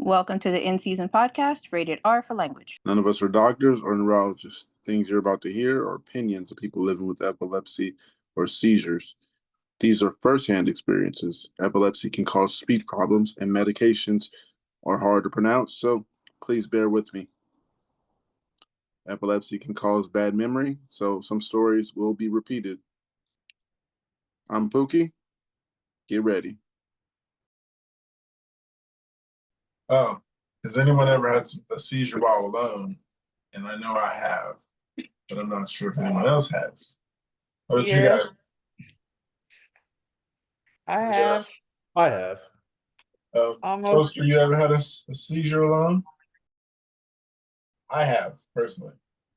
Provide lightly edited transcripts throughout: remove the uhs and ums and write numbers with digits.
Welcome to the In Season podcast, rated R for language. None of us are doctors or neurologists. Things you're about to hear are opinions of people living with epilepsy or seizures. These are firsthand experiences. Epilepsy can cause speech problems, and medications are hard to pronounce, so please bear with me. Epilepsy can cause bad memory, so some stories will be repeated. I'm Pookie. Get ready. Oh, has anyone ever had a seizure while alone? And I know I have, but I'm not sure if anyone else has. What about you guys? I have. I have. Almost. Toaster, you ever had a seizure alone? I have, personally.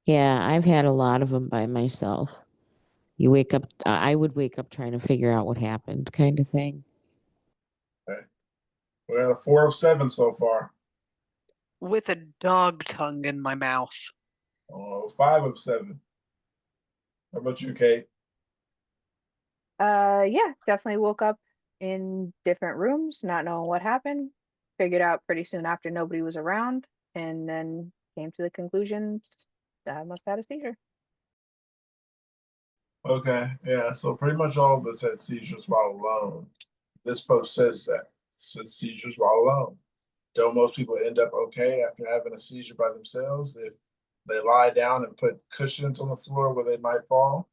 Yeah, I've had a lot of them by myself. You wake up, I would wake up trying to figure out what happened, kind of thing. Okay. We got a 4 of 7 so far. With a dog tongue in my mouth. Oh, 5 of 7. How about you, Kate? Yeah, definitely woke up in different rooms, not knowing what happened. Figured out pretty soon after nobody was around, and then came to the conclusion that I must have had a seizure. Okay, yeah, so pretty much all of us had seizures while alone. This post says that. It says seizures while alone. Don't most people end up okay after having a seizure by themselves if they lie down and put cushions on the floor where they might fall?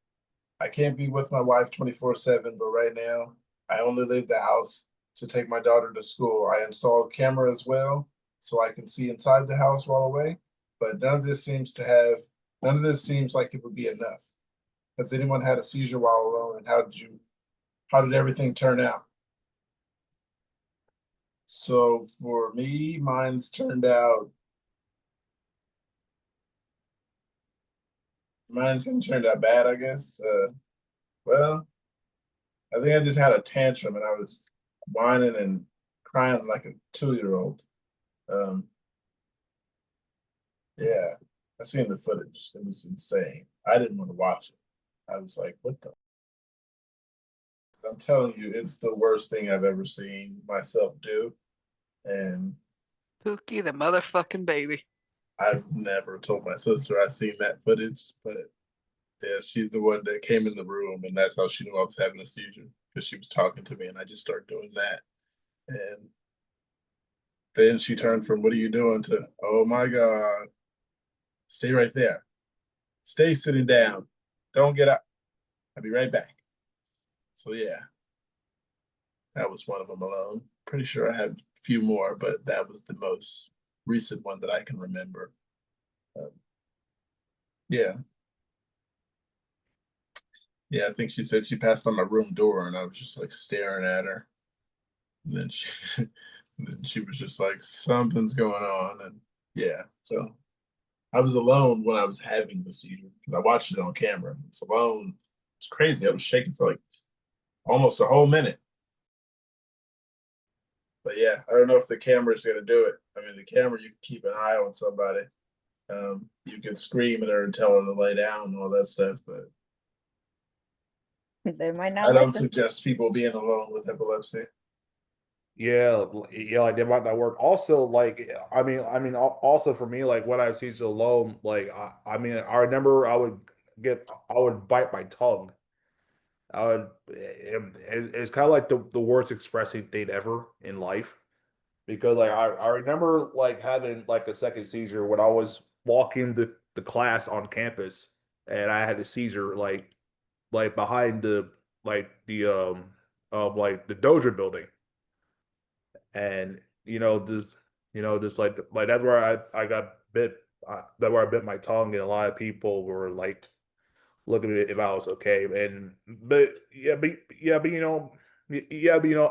I can't be with my wife 24/7, but right now I only leave the house to take my daughter to school. I installed camera as well so I can see inside the house while away, but none of this seems like it would be enough. Has anyone had a seizure while alone, and how did everything turn out? So for me, mine's turned out bad, I guess. Well, I think I just had a tantrum and I was whining and crying like a 2-year-old. Yeah, I seen the footage. It was insane. I didn't want to watch it. I was like, what the? I'm telling you, it's the worst thing I've ever seen myself do. And Pookie the motherfucking baby. I've never told my sister I seen that footage, but yeah, she's the one that came in the room, and that's how she knew I was having a seizure, because she was talking to me, and I just started doing that. And then she turned from "What are you doing?" to "Oh my God, stay right there, stay sitting down, don't get up. I'll be right back." So yeah, that was one of them alone. Pretty sure I have a few more, but that was the most recent one that I can remember. Yeah. Yeah, I think she said she passed by my room door and I was just like staring at her. And then she was just like, something's going on. And yeah, so I was alone when I was having the seizure because I watched it on camera. It's alone. It's crazy. I was shaking for like almost a whole minute. But yeah, I don't know if the camera's gonna do it. I mean, the camera, you can keep an eye on somebody. You can scream at her and tell her to lay down and all that stuff, but They might I not don't listen. suggest people being alone with epilepsy. Yeah, like that might not work. Also, like also for me, like when I was seized alone, like I remember I would bite my tongue. It's kind of like the worst expressing thing ever in life, because like I remember like having like a second seizure when I was walking the class on campus, and I had a seizure like behind like the Doja building. And just like that's where I got bit. That's where I bit my tongue, and a lot of people were like looking at if I was okay. And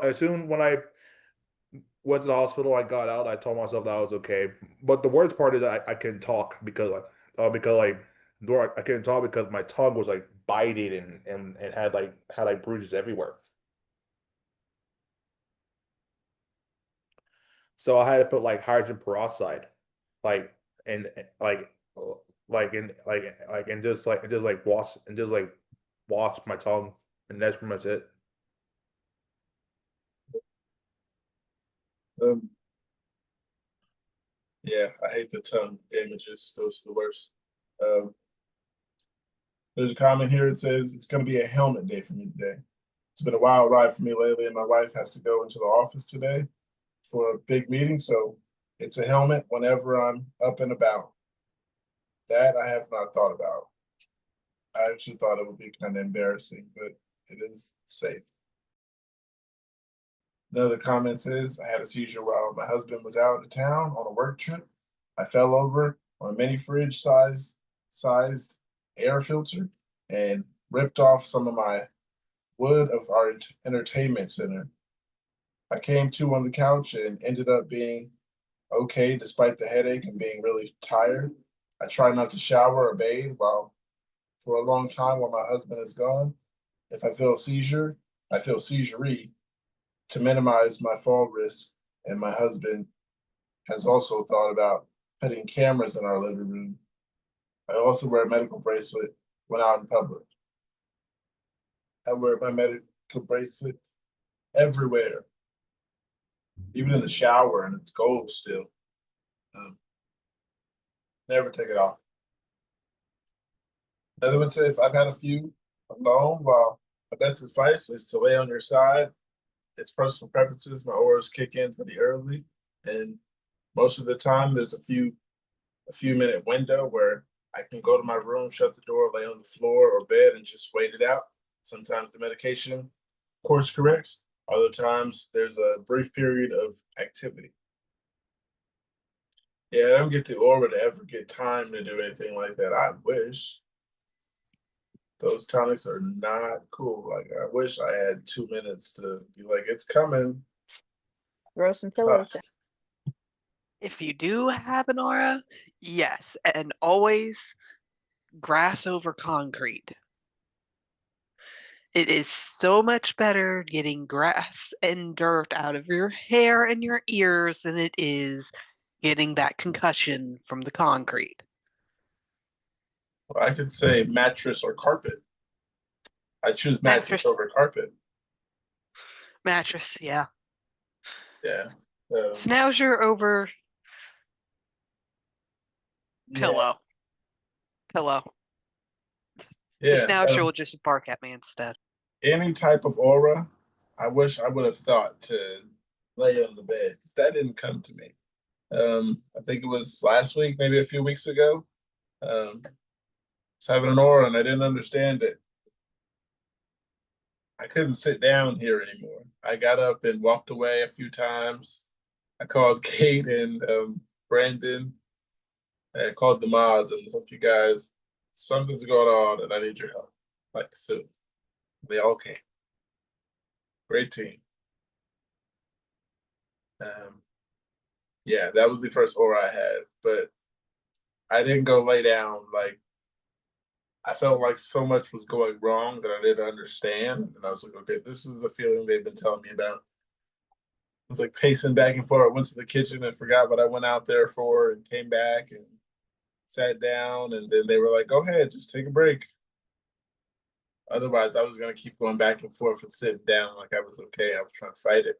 as soon when I went to the hospital, I got out. I told myself that I was okay. But the worst part is I couldn't talk because I couldn't talk because my tongue was like biting and had bruises everywhere. So I had to put like hydrogen peroxide, like and like and just like wash my tongue, and that's pretty much it. Um, Yeah, I hate the tongue damages. Those are the worst. Um, there's a comment here that says it's going to be a helmet day for me today. It's been a wild ride for me lately, and my wife has to go into the office today for a big meeting. So it's a helmet whenever I'm up and about. That I have not thought about. I actually thought it would be kind of embarrassing, but it is safe. Another comment says, I had a seizure while my husband was out of town on a work trip. I fell over on a mini fridge sized air filter and ripped off some of my wood of our entertainment center. I came to on the couch and ended up being okay despite the headache and being really tired. I try not to shower or bathe for a long time while my husband is gone. If I feel a seizure, I feel seizure-y to minimize my fall risk. And my husband has also thought about putting cameras in our living room. I also wear a medical bracelet when out in public. I wear my medical bracelet everywhere, even in the shower, and it's gold still. Never take it off. Another one says, I've had a few alone. While my best advice is to lay on your side. It's personal preferences. My auras kick in pretty early, and most of the time there's a few minute window where I can go to my room, shut the door, lay on the floor or bed, and just wait it out. Sometimes the medication course corrects. Other times there's a brief period of activity. Yeah, I don't get the aura to ever get time to do anything like that. I wish. Those tonics are not cool. Like, I wish I had 2 minutes to be like, it's coming. Throw some pillows down. If you do have an aura, yes, and always grass over concrete. It is so much better getting grass and dirt out of your hair and your ears than it is getting that concussion from the concrete. Well, I could say mattress or carpet. I choose mattress over carpet. Mattress, yeah. Yeah. Snouser over pillow. Pillow. The Yeah. schnauzer will just bark at me instead. Any type of aura, I wish I would have thought to lay on the bed. That didn't come to me. I think it was last week, maybe a few weeks ago. I was having an aura and I didn't understand it. I couldn't sit down here anymore. I got up and walked away a few times. I called Kate and Brandon. I called the mods and was like, you guys, something's going on and I need your help. Like, soon. They all came. Great team. Yeah, that was the first aura I had, but I didn't go lay down. Like, I felt like so much was going wrong that I didn't understand. And I was like, okay, this is the feeling they've been telling me about. I was like pacing back and forth. I went to the kitchen and forgot what I went out there for and came back and sat down. And then they were like, go ahead, just take a break. Otherwise, I was going to keep going back and forth and sitting down like I was okay. I was trying to fight it.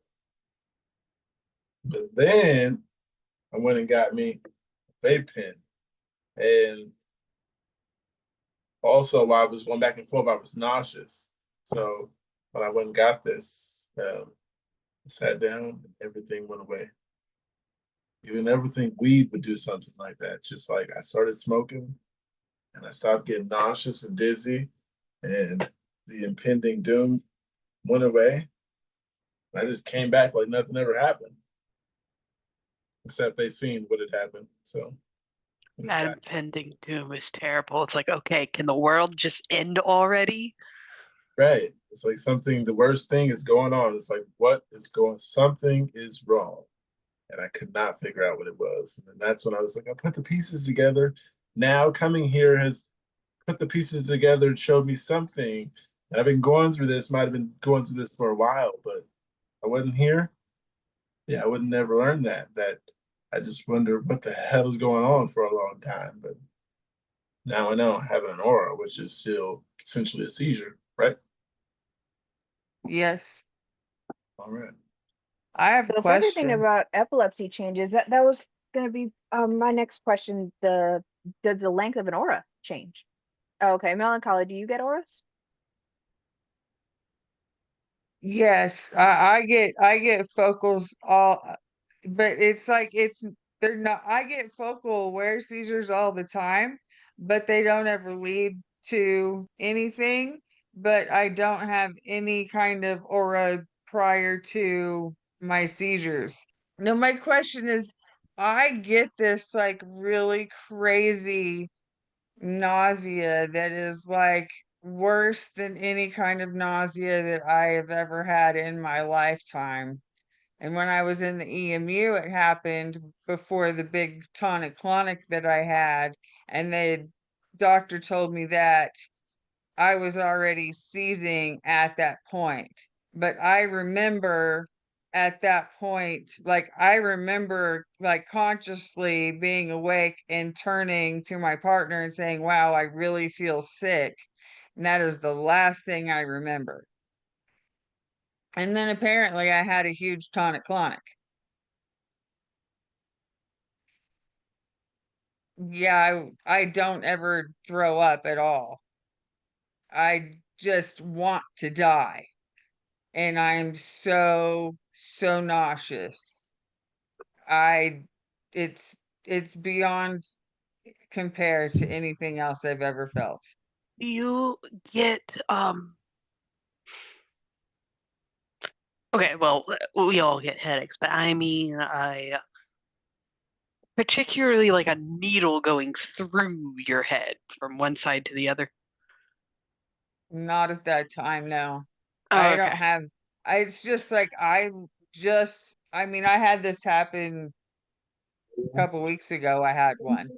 But then I went and got me a vape pen. And also, while I was going back and forth, I was nauseous. So when I went and got this, I sat down and everything went away. You would never think weed would do something like that. Just like I started smoking and I stopped getting nauseous and dizzy and the impending doom went away. I just came back like nothing ever happened. Except they seen what had happened. So that impending doom is terrible. It's like, okay, can the world just end already? Right. It's like something, the worst thing is going on. It's like, what is going, something is wrong. And I could not figure out what it was. And then that's when I was like, I put the pieces together. Now coming here has put the pieces together and showed me something. And I've been going through this, might have been going through this for a while, but I wasn't here. Yeah, I would never learn that. That I just wonder what the hell is going on for a long time. But now I know having an aura, which is still essentially a seizure, right? Yes. All right. I have So a if everything question. about epilepsy changes, that was gonna be my next question. Does the length of an aura change? Okay, Melancholy, do you get auras? Yes, I get focals all, but it's like they're not. I get focal aware seizures all the time, but they don't ever lead to anything. But I don't have any kind of aura prior to my seizures. No, my question is, I get this like really crazy nausea that is like worse than any kind of nausea that I have ever had in my lifetime. And when I was in the EMU, it happened before the big tonic-clonic that I had, and the doctor told me that I was already seizing at that point. But I remember at that point, like I remember like consciously being awake and turning to my partner and saying, "Wow, I really feel sick." And that is the last thing I remember. And then apparently I had a huge tonic-clonic. Yeah, I don't ever throw up at all. I just want to die. And I'm so nauseous. I it's it's beyond compared to anything else I've ever felt. You get okay, well, we all get headaches, but I mean, I particularly like a needle going through your head from one side to the other. Not at that time, no. Oh, I don't okay. have it's just like I mean I had this happen a couple weeks ago. I had one.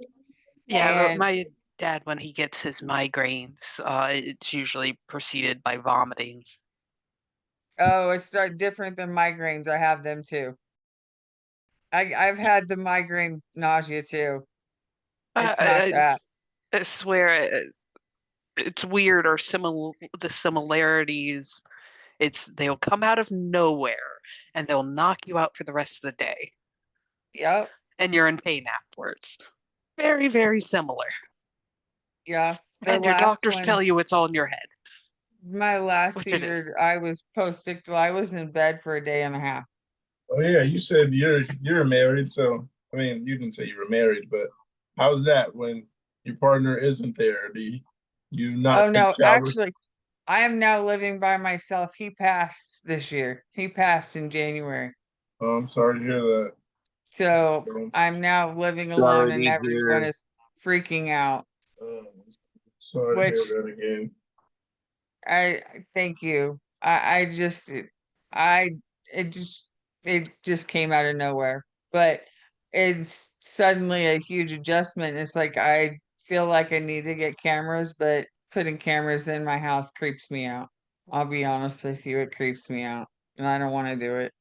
Yeah, but And my dad, when he gets his migraines, it's usually preceded by vomiting. oh, it's different than migraines. I have them too. I've had the migraine nausea too. Uh, It's not I, that. I swear it's weird or the similarities. It's they'll come out of nowhere and they'll knock you out for the rest of the day, Yep. and you're in pain afterwards. Very, very similar. Yeah. The And your last doctors tell one, you it's all in your head, my last which it is. seizure, I was post-ictal. I was in bed for a day and a half. Oh yeah, you said you're married, so I mean you didn't say you were married, but how's that when your partner isn't there? Do you not Oh take no, showers? actually, I am now living by myself. He passed this year. He passed in January. Oh, I'm sorry to hear that. So Um, I'm now living alone Sorry and to everyone hear. is freaking out, um, sorry to hear which that again. thank you. I just I it just came out of nowhere. But it's suddenly a huge adjustment. It's like I feel like I need to get cameras, but putting cameras in my house creeps me out. I'll be honest with you, it creeps me out. And I don't want to do it.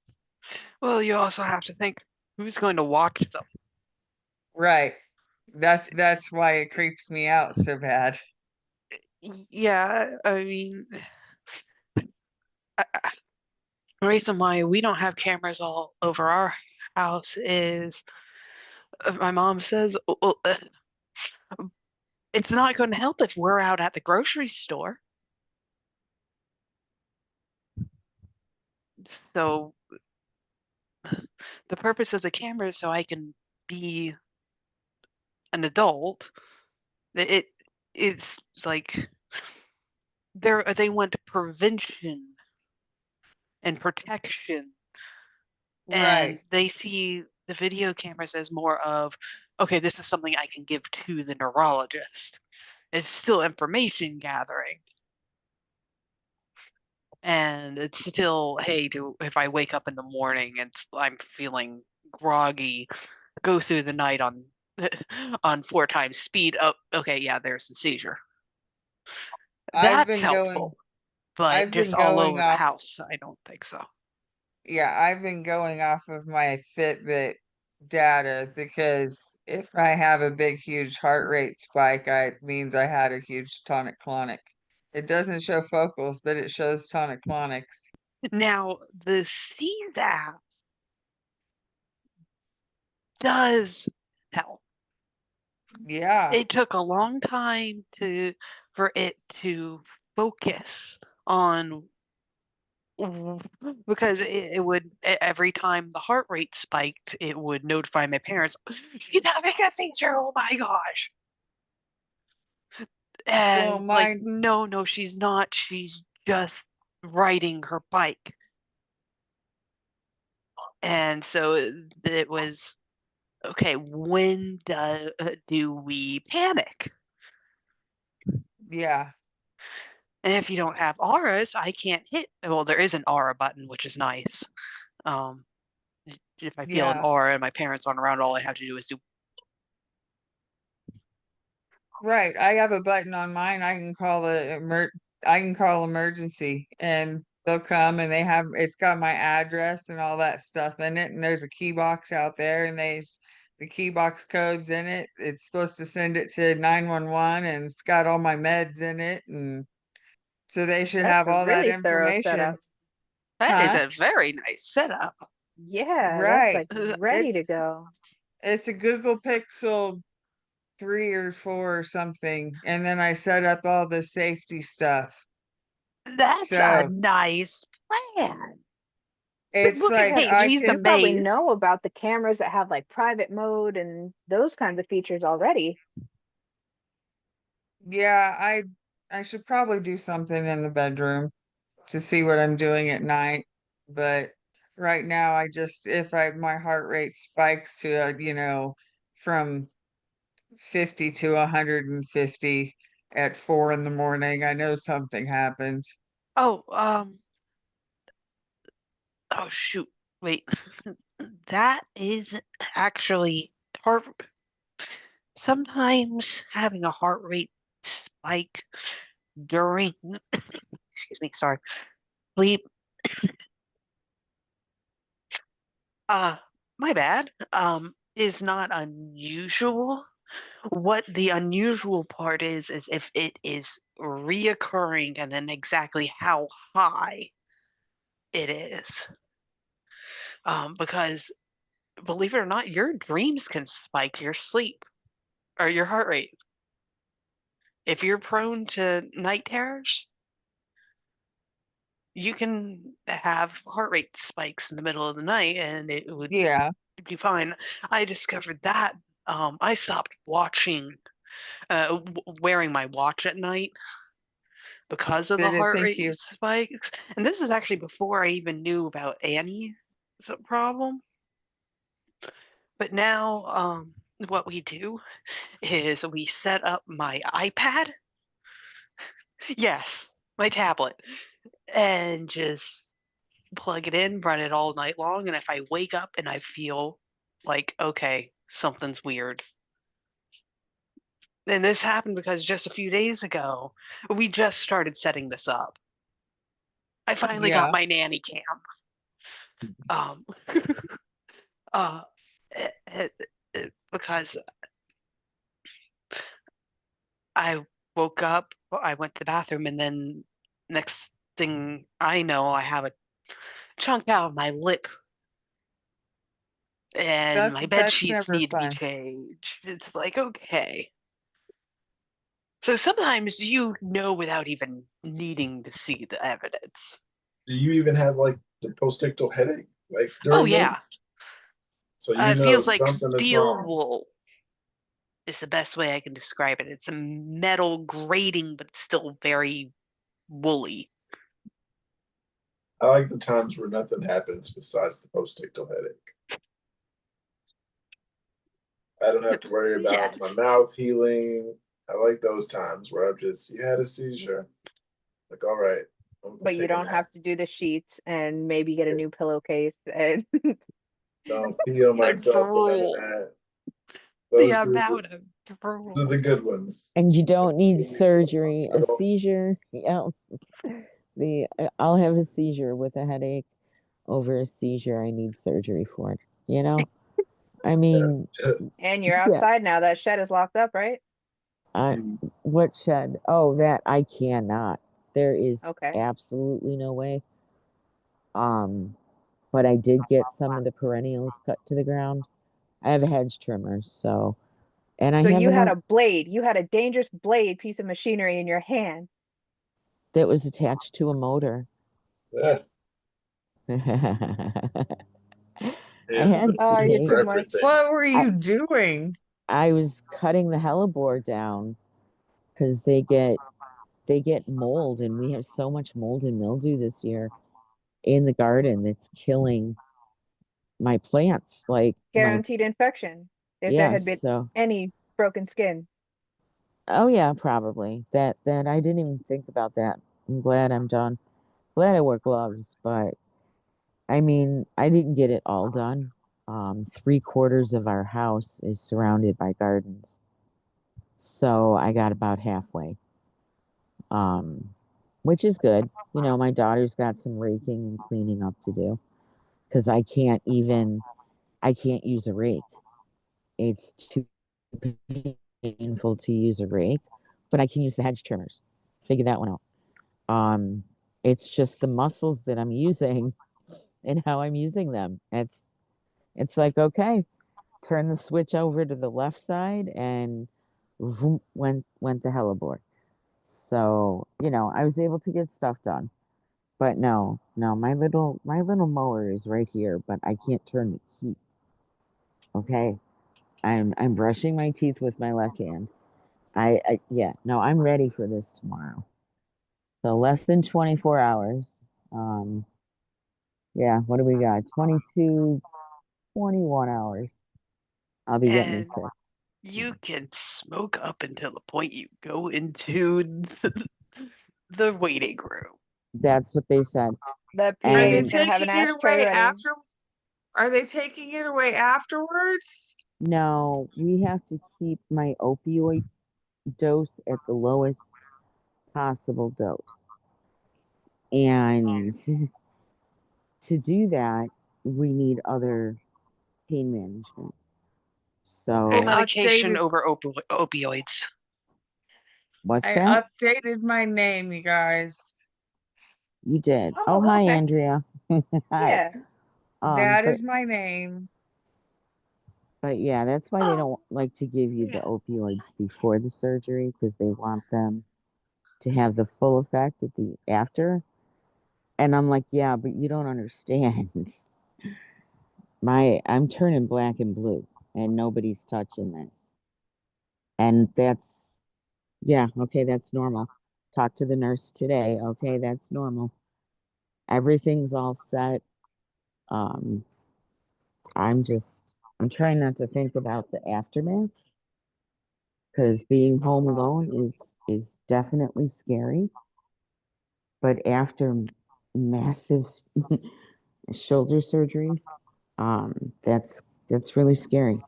Well, you also have to think who's going to watch them. Right. That's why it creeps me out so bad. Yeah, I mean, the reason why we don't have cameras all over our house is my mom says, well, it's not going to help if we're out at the grocery store. So the purpose of the camera is so I can be an adult. It it's like they want prevention and protection, and Right. they see the video cameras as more of, okay, this is something I can give to the neurologist. It's still information gathering, and it's still, hey, if I wake up in the morning and I'm feeling groggy, go through the night on on 4 times speed. Oh, okay, yeah, there's a seizure. I've That's been going helpful, but I've just been all going over the off house, I don't think so. Yeah, I've been going off of my Fitbit data because if I have a big, huge heart rate spike, it means I had a huge tonic-clonic. It doesn't show focals, but it shows tonic-clonics. Now, the Seize app, does help. Yeah. It took a long time for it to focus on, because it would, every time the heart rate spiked, it would notify my parents, she's having a seizure, oh my gosh. And Well, it's like, mine, no, she's not. She's just riding her bike. And so it was, okay, when do we panic? yeah, And if you don't have auras, I can't hit. Well, there is an aura button, which is nice. Um, if I feel an yeah. aura and my parents aren't around, all I have to do is do. Right. I have a button on mine. I can call emergency and they'll come and it's got my address and all that stuff in it. And there's a key box out there and the key box codes in it. It's supposed to send it to 911 and it's got all my meds in it. And so they should That's have a all that really thorough setup. information. That is Huh? a very nice setup. Yeah, that's Right. like ready to It's go. it's a Google Pixel 3 or 4 or something. And then I set up all the safety stuff. That's a So nice plan. it's Look at like Hey, I Paige, she's you can, probably amazed. know about the cameras that have like private mode and those kinds of features already. yeah, I should probably do something in the bedroom to see what I'm doing at night. But right now I just if I my heart rate spikes to from 50 to 150 at 4 in the morning, I know something happened. Oh, oh shoot. Wait. That is actually heart. Sometimes having a heart rate spike during, excuse me, sorry, sleep. Uh, my bad. Is not unusual. What the unusual part is if it is reoccurring and then exactly how high it is. Because believe it or not, your dreams can spike your sleep or your heart rate. If you're prone to night terrors, you can have heart rate spikes in the middle of the night and it would Yeah. be fine. I discovered that. I stopped wearing my watch at night because of the Did it heart think rate you spikes. And this is actually before I even knew about Annie's problem. But now, what we do is we set up my iPad. Yes, my tablet, and just plug it in, run it all night long. And if I wake up and I feel like, okay, something's weird. And this happened because just a few days ago, we just started setting this up. I finally got Yeah. my nanny cam. Um, uh, because I woke up, I went to the bathroom, and then next thing I know, I have a chunk out of my lip and my bed that's sheets never need to be fun. changed. It's like, okay. So sometimes you know without even needing to see the evidence. Do you even have like the postictal headache like Oh, during yeah. this? So you It know feels like something is steel wrong. wool is the best way I can describe it. It's a metal grating, but it's still very woolly. I like the times where nothing happens besides the postictal headache. I don't have to worry about Yes. my mouth healing. I like those times where you had a seizure. Like, all right, I'm gonna But you take a don't nap. have to do the sheets and maybe get a new pillowcase and Don't feel The myself and none of drool. that. The Those amount of are the drool. good ones. And you don't need Take me to the surgery. A hospital. seizure, yeah. I'll have a seizure with a headache over a seizure I need surgery for. You know? I mean, and you're yeah. outside now. That shed is locked up, right? I what shed? Oh, that I cannot. There is Okay. absolutely no way. But I did get some of the perennials cut to the ground. I have a hedge trimmer, so and I So have you had enough a blade. You had a dangerous blade piece of machinery in your hand. that was attached to a motor. Yeah, I yeah, had there's Oh, you're seasons hey, for too much. everything. What were I you doing? I was cutting the hellebore down because they get mold, and we have so much mold and mildew this year in the garden that's killing my plants. Like my Guaranteed infection if there yeah, had been so any broken skin. oh yeah, probably. That I didn't even think about that. I'm glad I'm done. Glad I wear gloves, but I mean, I didn't get it all done. 3/4 of our house is surrounded by gardens. So I got about halfway. Um, which is good. You know, my daughter's got some raking and cleaning up to do because I can't use a rake. It's too painful to use a rake, but I can use the hedge trimmers. Figure that one out. Um, it's just the muscles that I'm using and how I'm using them. It's like, okay, turn the switch over to the left side and vroom, went the helleboard. So, you know, I was able to get stuff done. But no, my little mower is right here, but I can't turn the key. Okay. I'm brushing my teeth with my left hand. I yeah, no, I'm ready for this tomorrow. So less than 24 hours. Um yeah, what do we got? 22, 21 hours. I'll be getting this And fixed. you can smoke up until the point you go into the waiting room. That's what they said. The Are PA they is And gonna have an taking it ashtray away ready. after? Are they taking it away afterwards? no, we have to keep my opioid dose at the lowest possible dose. And to do that, we need other pain management. I Full So, medication updated. over opioids. what's I that? updated my name, you guys. You did. Oh, Oh, hi, okay. Andrea. Hi. Yeah. That But is my name. yeah, that's why they Oh, don't like to give you the yeah. opioids before the surgery because they want them to have the full effect at the after. And I'm like, yeah, but you don't understand. I'm turning black and blue, and nobody's touching this. And that's yeah, okay, that's normal. Talk to the nurse today. Okay, that's normal. Everything's all set. Um, I'm just I'm trying not to think about the aftermath because being home alone is definitely scary. But after massive shoulder surgery, that's really scary.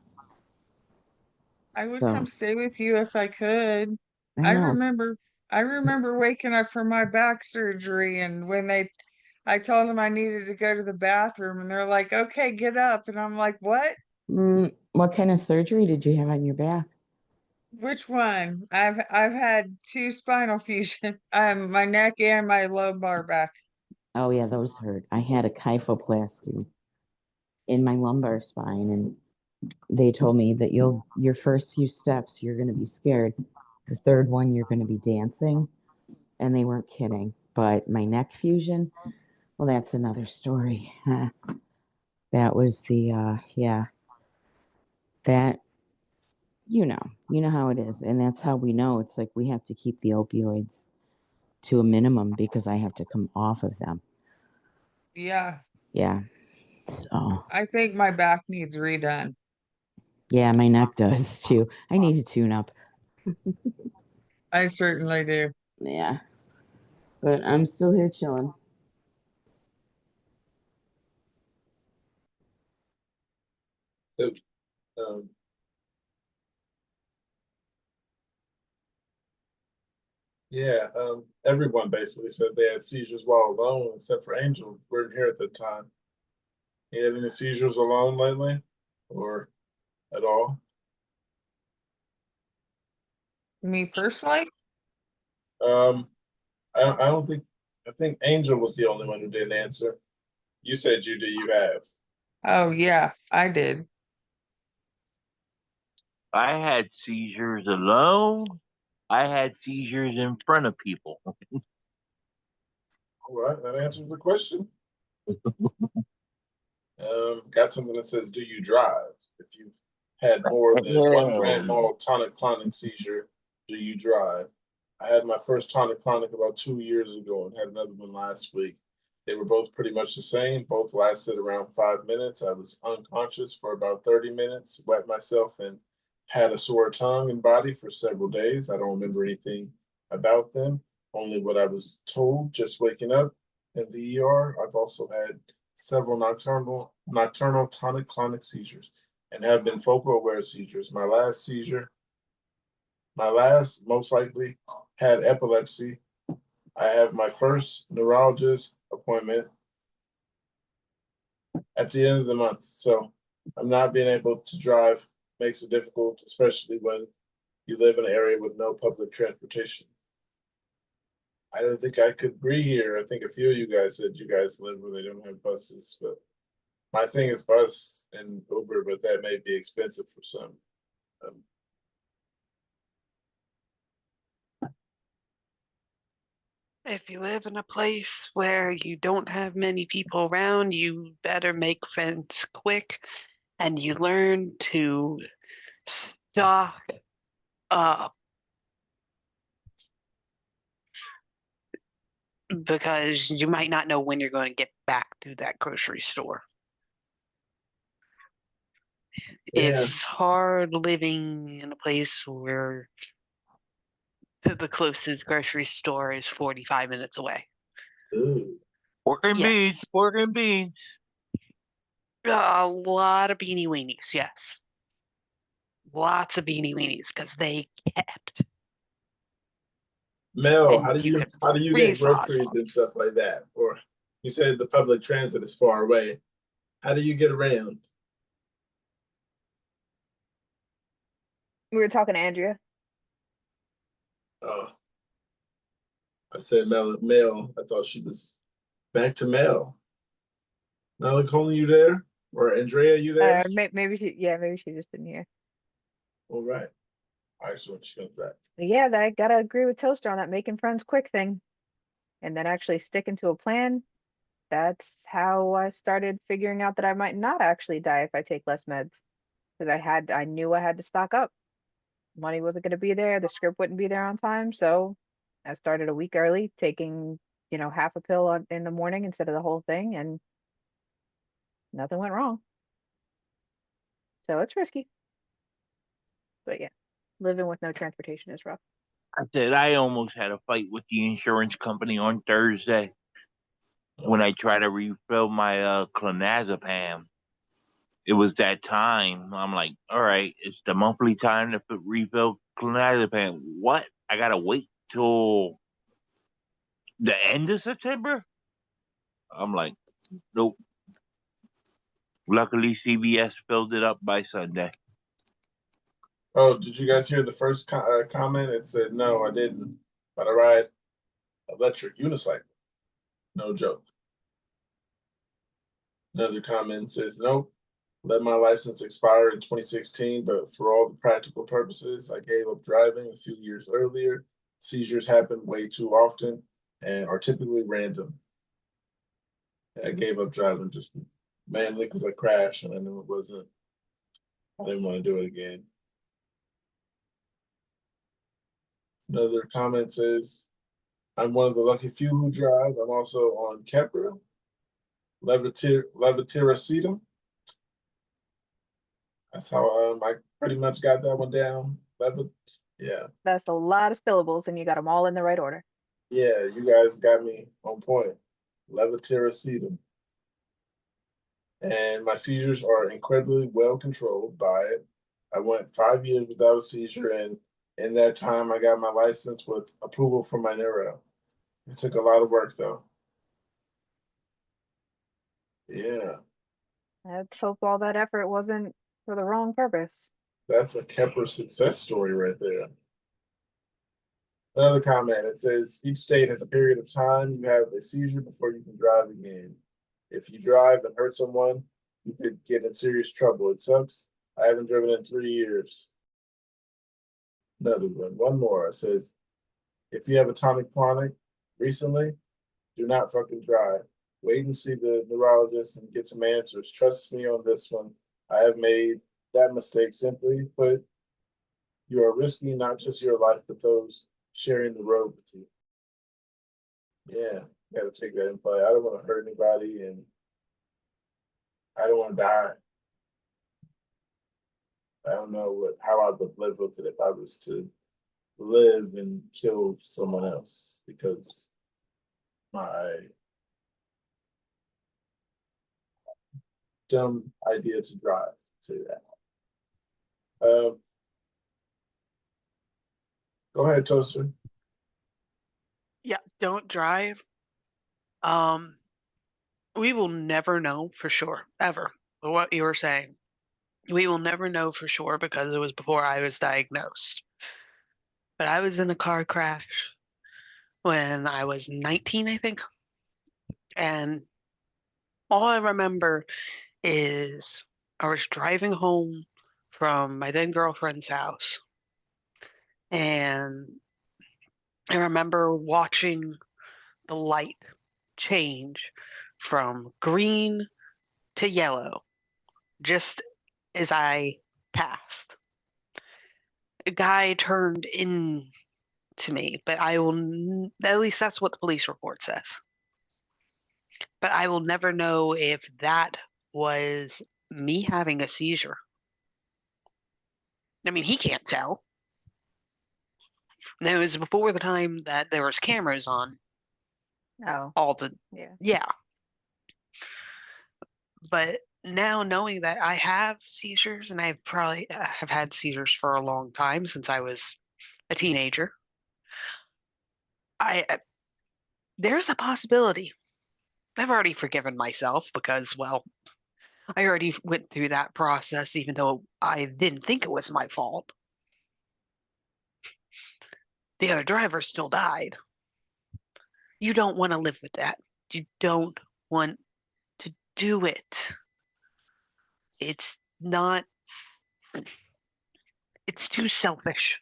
I would come So stay with you if I could. I I know. remember I remember waking up from my back surgery and I told them I needed to go to the bathroom and they're like, "Okay, get up." And I'm like, "What? What kind of surgery did you have on your back? Which one?" I've had two spinal fusion. My neck and my lumbar back. Oh yeah, those hurt. I had a kyphoplasty in my lumbar spine, and they told me that your first few steps you're gonna be scared. The third one you're gonna be dancing, and they weren't kidding. But my neck fusion, well, that's another story. That was the yeah, that you know how it is, and that's how we know it's like we have to keep the opioids to a minimum because I have to come off of them. Yeah, Yeah. So I think my back needs redone. yeah, my neck does too. I need to tune up. I certainly do. Yeah. But I'm still here chilling. So, um, yeah, everyone basically said they had seizures while alone, except for Angel. Weren't here at the time. You had any seizures alone lately, or at all? Me personally? Um, I don't think. I think Angel was the only one who didn't answer. You said you do. You have. Oh yeah, I did. I had seizures alone. I had seizures in front of people. All right, that answers the question. Got something that says, "Do you drive?" If you've had more than one grand mal tonic-clonic seizure, do you drive? I had my first tonic-clonic about 2 years ago and had another one last week. They were both pretty much the same. Both lasted around 5 minutes. I was unconscious for about 30 minutes, wet myself, and had a sore tongue and body for several days. I don't remember anything about them, only what I was told just waking up in the ER. I've also had several nocturnal tonic-clonic seizures and have been focal aware seizures. My last most likely had epilepsy. I have my first neurologist appointment at the end of the month. So I'm not being able to drive makes it difficult, especially when you live in an area with no public transportation. I don't think I could agree here. I think a few of you guys said you guys live where they don't have buses, but my thing is bus and Uber, but that may be expensive for some. If you live in a place where you don't have many people around, you better make friends quick, and you learn to stock up because you might not know when you're going to get back to that grocery store. Yeah. It's hard living in a place where the closest grocery store is 45 minutes away. Ooh. Pork and Yes. beans, pork and beans. A lot of beanie weenies, yes. Lots of beanie weenies because they kept. Mel, And how do you could get freeze thaw groceries them. and stuff like that? Or you said the public transit is far away. How do you get around? We were talking to Andrea. Oh, I said Mel. I thought she was back to Mel. Mel, calling you there? Or Andrea, you there? Maybe she just didn't hear. All right. All right, so when she comes back. But yeah, I gotta agree with Toaster on that making friends quick thing. And then actually sticking to a plan. That's how I started figuring out that I might not actually die if I take less meds. Because I knew I had to stock up. Money wasn't gonna be there, the script wouldn't be there on time. So I started a week early, taking, half a pill in the morning instead of the whole thing, and nothing went wrong. So it's risky. But yeah, living with no transportation is rough. I said I almost had a fight with the insurance company on Thursday when I tried to refill my clonazepam. It was that time. I'm like, all right, it's the monthly time to refill clonazepam. What? I gotta wait till the end of September? I'm like, nope. Luckily, CVS filled it up by Sunday. Oh, did you guys hear the first comment? It said, no, I didn't. But I ride electric unicycle. No joke. Another comment says, nope. Let my license expire in 2016, but for all the practical purposes, I gave up driving a few years earlier. Seizures happen way too often and are typically random. I gave up driving just mainly because I crashed and I knew I didn't want to do it again. Another comment says, I'm one of the lucky few who drive. I'm also on Keppra, levetiracetam. That's how I pretty much got that one down. Yeah. That's a lot of syllables, and you got them all in the right order. Yeah, you guys got me on point. Levetiracetam. And my seizures are incredibly well controlled by it. I went 5 years without a seizure, and in that time, I got my license with approval from my neuro. It took a lot of work, though. Yeah, Let's hope all that effort wasn't for the wrong purpose. that's a Kepler success story right there. Another comment, it says each state has a period of time you have a seizure before you can drive again. If you drive and hurt someone, you could get in serious trouble. It sucks. I haven't driven in 3 years. Another one more. It says, if you have a tonic-clonic recently, do not fucking drive. Wait and see the neurologist and get some answers. Trust me on this one. I have made that mistake. Simply put, you are risking not just your life, but those sharing the road with you. Yeah, got to take that in play. I don't want to hurt anybody, and I don't want to die. I don't know how I would live with it if I was to live and kill someone else because my dumb idea to drive. Say that. Go ahead, Toaster. Yeah, don't drive. We will never know for sure, ever, what you were saying. We will never know for sure because it was before I was diagnosed. But I was in a car crash when I was 19, I think. And all I remember is I was driving home from my then girlfriend's house. And I remember watching the light change from green to yellow just as I passed. A guy turned in to me, but I will, at least that's what the police report says. But I will never know if that was me having a seizure. I mean, he can't tell. And it was before the time that there was cameras on Oh, all the, yeah. yeah. But now knowing that I have seizures, and I probably have had seizures for a long time since I was a teenager, there's a possibility. I've already forgiven myself because, well, I already went through that process, even though I didn't think it was my fault. The other driver still died. You don't want to live with that. You don't want to do it. It's not, it's too selfish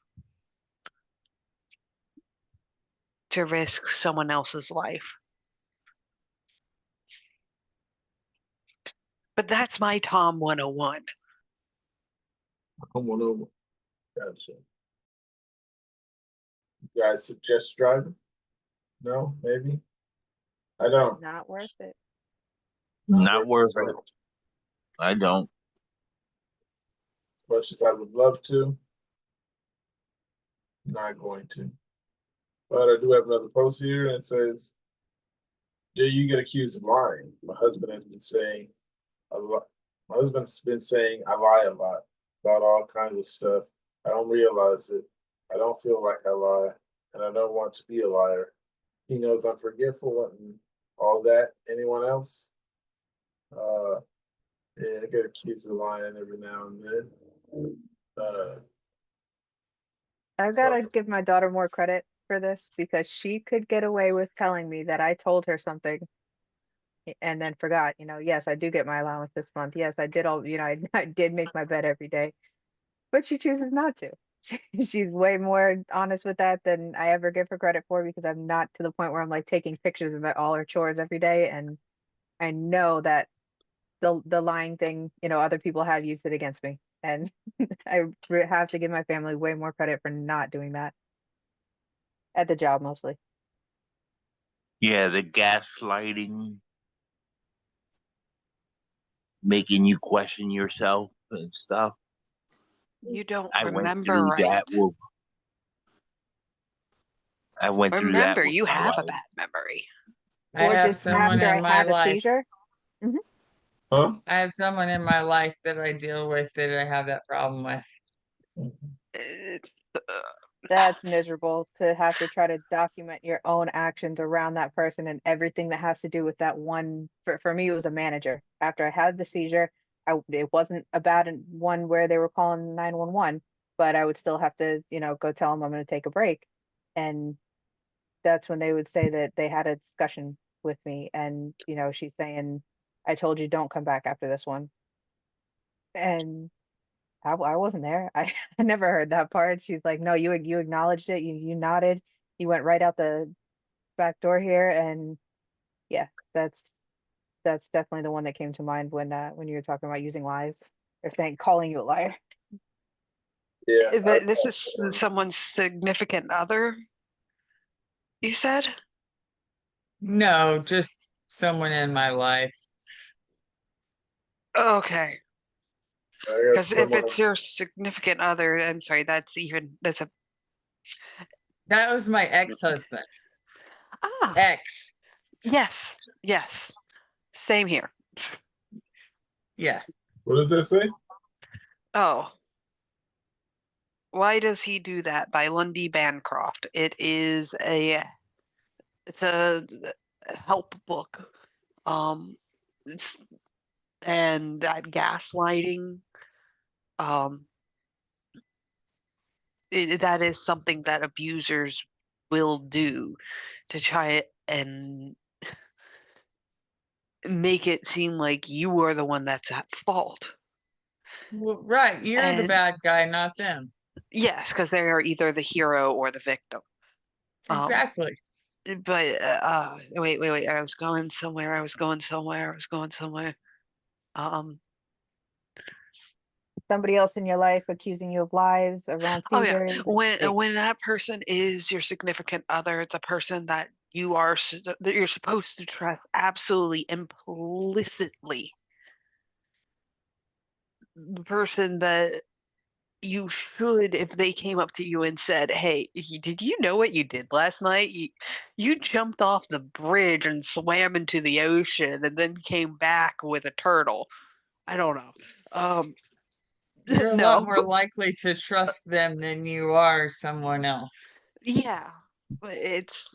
to risk someone else's life. But that's my Tom 101. Come on over. Gotcha. You guys suggest driving? No, maybe. I don't. Not worth it. Not worth So, it. I don't. as much as I would love to, not going to. But I do have another post here, and it says, "Dare you get accused of lying? My husband has been saying a lot. My husband's been saying I lie a lot about all kinds of stuff. I don't realize it. I don't feel like I lie, and I don't want to be a liar. He knows I'm forgetful and all that. Anyone else? Yeah, I get accused of lying every now and then. I've got to give my daughter more credit for this because she could get away with telling me that I told her something and then forgot, yes, I do get my allowance this month. Yes, I did all, I did make my bed every day, but she chooses not to. She's way more honest with that than I ever give her credit for because I'm not to the point where I'm like taking pictures of all her chores every day. And I know that the lying thing, other people have used it against me. And I have to give my family way more credit for not doing that at the job mostly. Yeah, the gaslighting, making you question yourself and stuff. You don't I went remember through right. that with Remember, you my have a wife. bad memory. I Or have just someone after I in my have a life. seizure. Huh? I have someone in my life that I deal with that I have that problem with. It's That's miserable to have to try to document your own actions around that person and everything that has to do with that one. For me, it was a manager. After I had the seizure, it wasn't a bad one where they were calling 911, but I would still have to, go tell them I'm going to take a break. And that's when they would say that they had a discussion with me. And, she's saying, I told you don't come back after this one. And I wasn't there. I never heard that part. She's like, no, you acknowledged it. You nodded. You went right out the back door here, and yeah, that's definitely the one that came to mind when you were talking about using lies or saying calling you a liar. Yeah, But this is someone's significant other, you said? No, just someone in my life. Okay. I got Because if someone. it's your significant other, I'm sorry, that's a That was my ex-husband. ah Ex. yes, yes. Same here. Yeah. What does that say? Oh. Why Does He Do That by Lundy Bancroft. It's a help book. It's and that gaslighting. That is something that abusers will do to try and make it seem like you are the one that's at fault. Well, right. You're the And bad guy, not them. yes, because they are either the hero or the victim. Exactly. But wait. I was going somewhere. Somebody else in your life accusing you of lies around Oh yeah, seizures. when that person is your significant other, it's a person that that you're supposed to trust absolutely implicitly. The person that you should, if they came up to you and said, "Hey, did you know what you did last night? You jumped off the bridge and swam into the ocean and then came back with a turtle." I don't know. You're a lot No. more likely to trust them than you are someone else. Yeah, but it's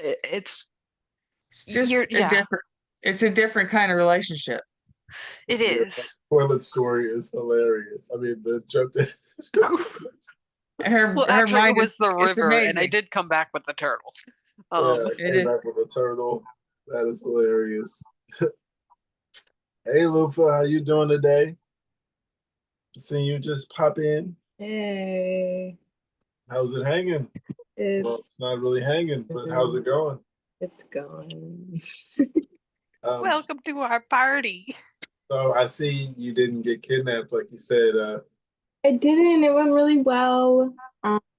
It's just yeah, it's a different kind of relationship. it Yeah, is. toilet story is hilarious. I mean, the joke that. Her Well, actually, it mind was is the it's river, and I amazing. did come back with the turtle. Yeah, It came back is. with a turtle. That is hilarious. Hey, Lufa, how you doing today? Seeing you just pop in. Hey, How's it hanging? Well, it's it's not really hanging, but how's it going? it's gone. Welcome to our party. So I see you didn't get kidnapped, like you said. I didn't. It went really well.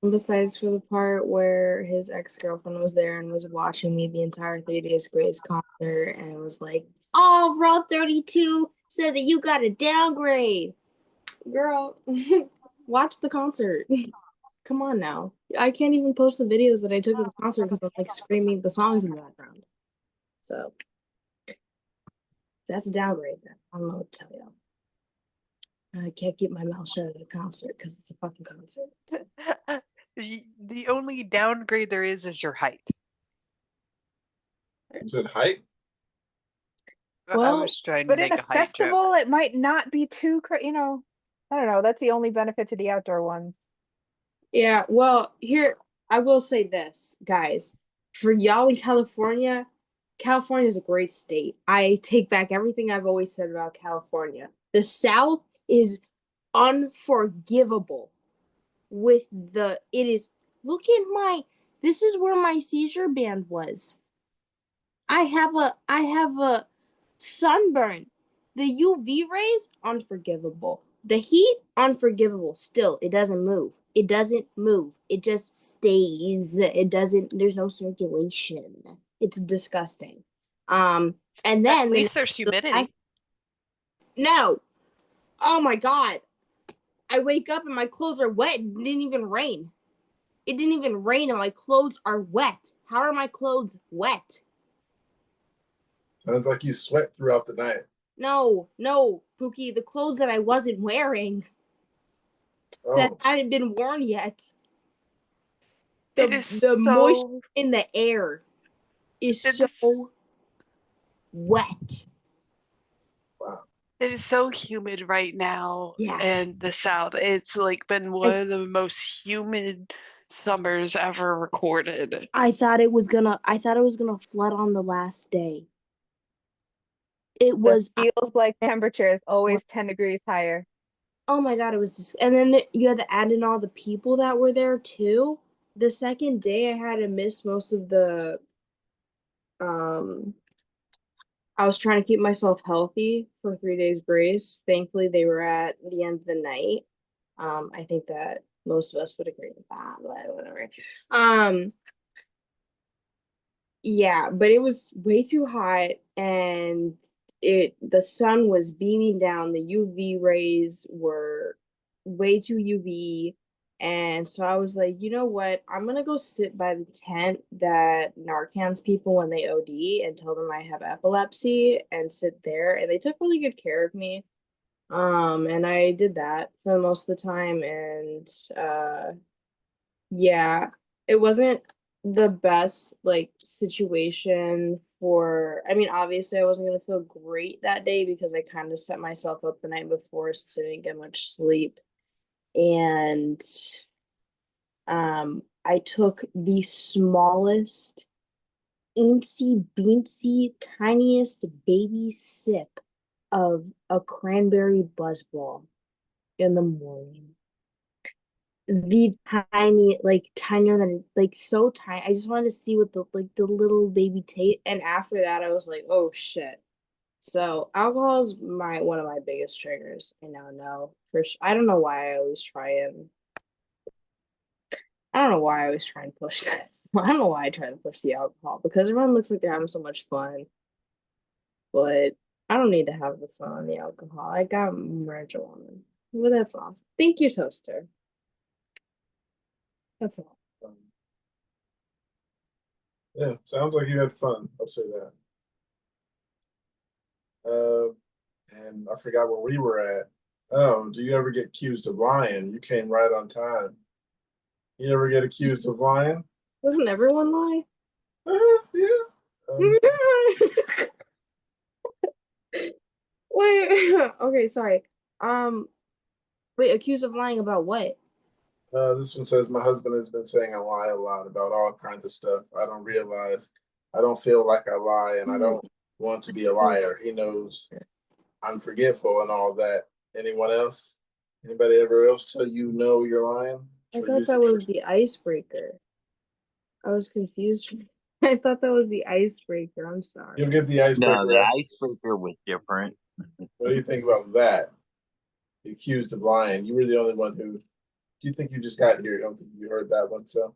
Besides for the part where his ex-girlfriend was there and was watching me the entire 3 Days Grace concert and was like, "Oh, Route 32 said that you got a downgrade." Girl, watch the concert. Come on now. I can't even post the videos that I took of the concert because I'm like screaming the songs in the background. So that's a downgrade then. I don't know what to tell you. I can't keep my mouth shut at a concert because it's a fucking concert. The only downgrade there is your height. Is it height? I Well, was trying to but in make a a height joke. festival, it might not be too, I don't know. That's the only benefit to the outdoor ones. Yeah, well, here, I will say this, guys. For y'all in California, California is a great state. I take back everything I've always said about California. The South is unforgivable with look at this is where my seizure band was. I have a sunburn. The UV rays, unforgivable. The heat, unforgivable. Still, it doesn't move. It doesn't move. It just stays. There's no circulation. It's disgusting. And then At least there's humidity. no. Oh my God. I wake up and my clothes are wet. It didn't even rain. It didn't even rain and my clothes are wet. How are my clothes wet? Sounds like you sweat throughout the night. No, Pookie, the clothes that I wasn't wearing that hadn't been worn yet. The moisture in the air is so wet. Wow. It is so humid right now in the South. It's like been one of the most humid summers ever recorded. I thought it was gonna flood on the last day. It was, feels like temperature is always 10 degrees higher. oh my God, it was just, and then you had to add in all the people that were there too. The second day I had to miss most of the, I was trying to keep myself healthy for 3 days grace. Thankfully, they were at the end of the night. I think that most of us would agree with that, but whatever. Yeah, but it was way too hot and the sun was beaming down. The UV rays were way too UV. And so I was like, you know what? I'm gonna go sit by the tent that Narcan's people when they OD and tell them I have epilepsy and sit there. And they took really good care of me. And I did that for most of the time. And yeah, it wasn't the best like situation for, I mean, obviously I wasn't gonna feel great that day because I kind of set myself up the night before so I didn't get much sleep. And I took the smallest, incy beansy, tiniest baby sip of a cranberry buzzball in the morning. The tiny, like tinier than, like so tiny. I just wanted to see what the little baby taste. And after that, I was like, oh shit. So alcohol is one of my biggest triggers. I now know for sure. I don't know why I always try and I don't know why I always try and push that. I don't know why I try to push the alcohol because everyone looks like they're having so much fun, but I don't need to have the fun on the alcohol. I got marijuana. Well, that's awesome. Thank you, Toaster. That's all. Yeah, sounds like you had fun. I'll say that. And I forgot where we were at. Oh, do you ever get accused of lying? You came right on time. You ever get accused of lying? Doesn't everyone lie? Yeah. Wait, okay, sorry. Wait, accused of lying about what? This one says my husband has been saying I lie a lot about all kinds of stuff. I don't realize. I don't feel like I lie, and I don't want to be a liar. He knows I'm forgetful and all that. Anyone else? Anybody ever else tell you no, you're lying? I thought that was the icebreaker. I was confused. I thought that was the icebreaker. I'm sorry. You'll get the No, icebreaker. the icebreaker was different. What do you think about that? Accused of lying. You were the only one who. Do you think you just got here? I don't think you heard that one. So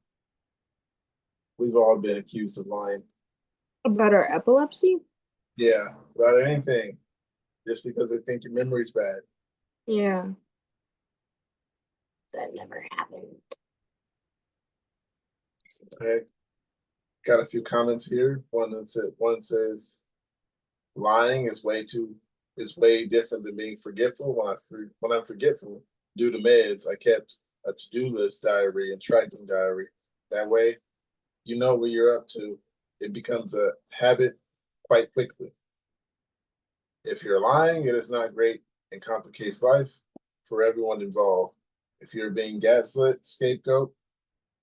we've all been accused of lying. About our epilepsy? Yeah, about anything, just because they think your memory's bad. Yeah. That never happened. Okay. Got a few comments here. One says lying is way different than being forgetful. When I'm forgetful due to meds, I kept a to-do list diary and tracking diary. That way, you know what you're up to. It becomes a habit quite quickly. If you're lying, it is not great and complicates life for everyone involved. If you're being gaslit, scapegoat,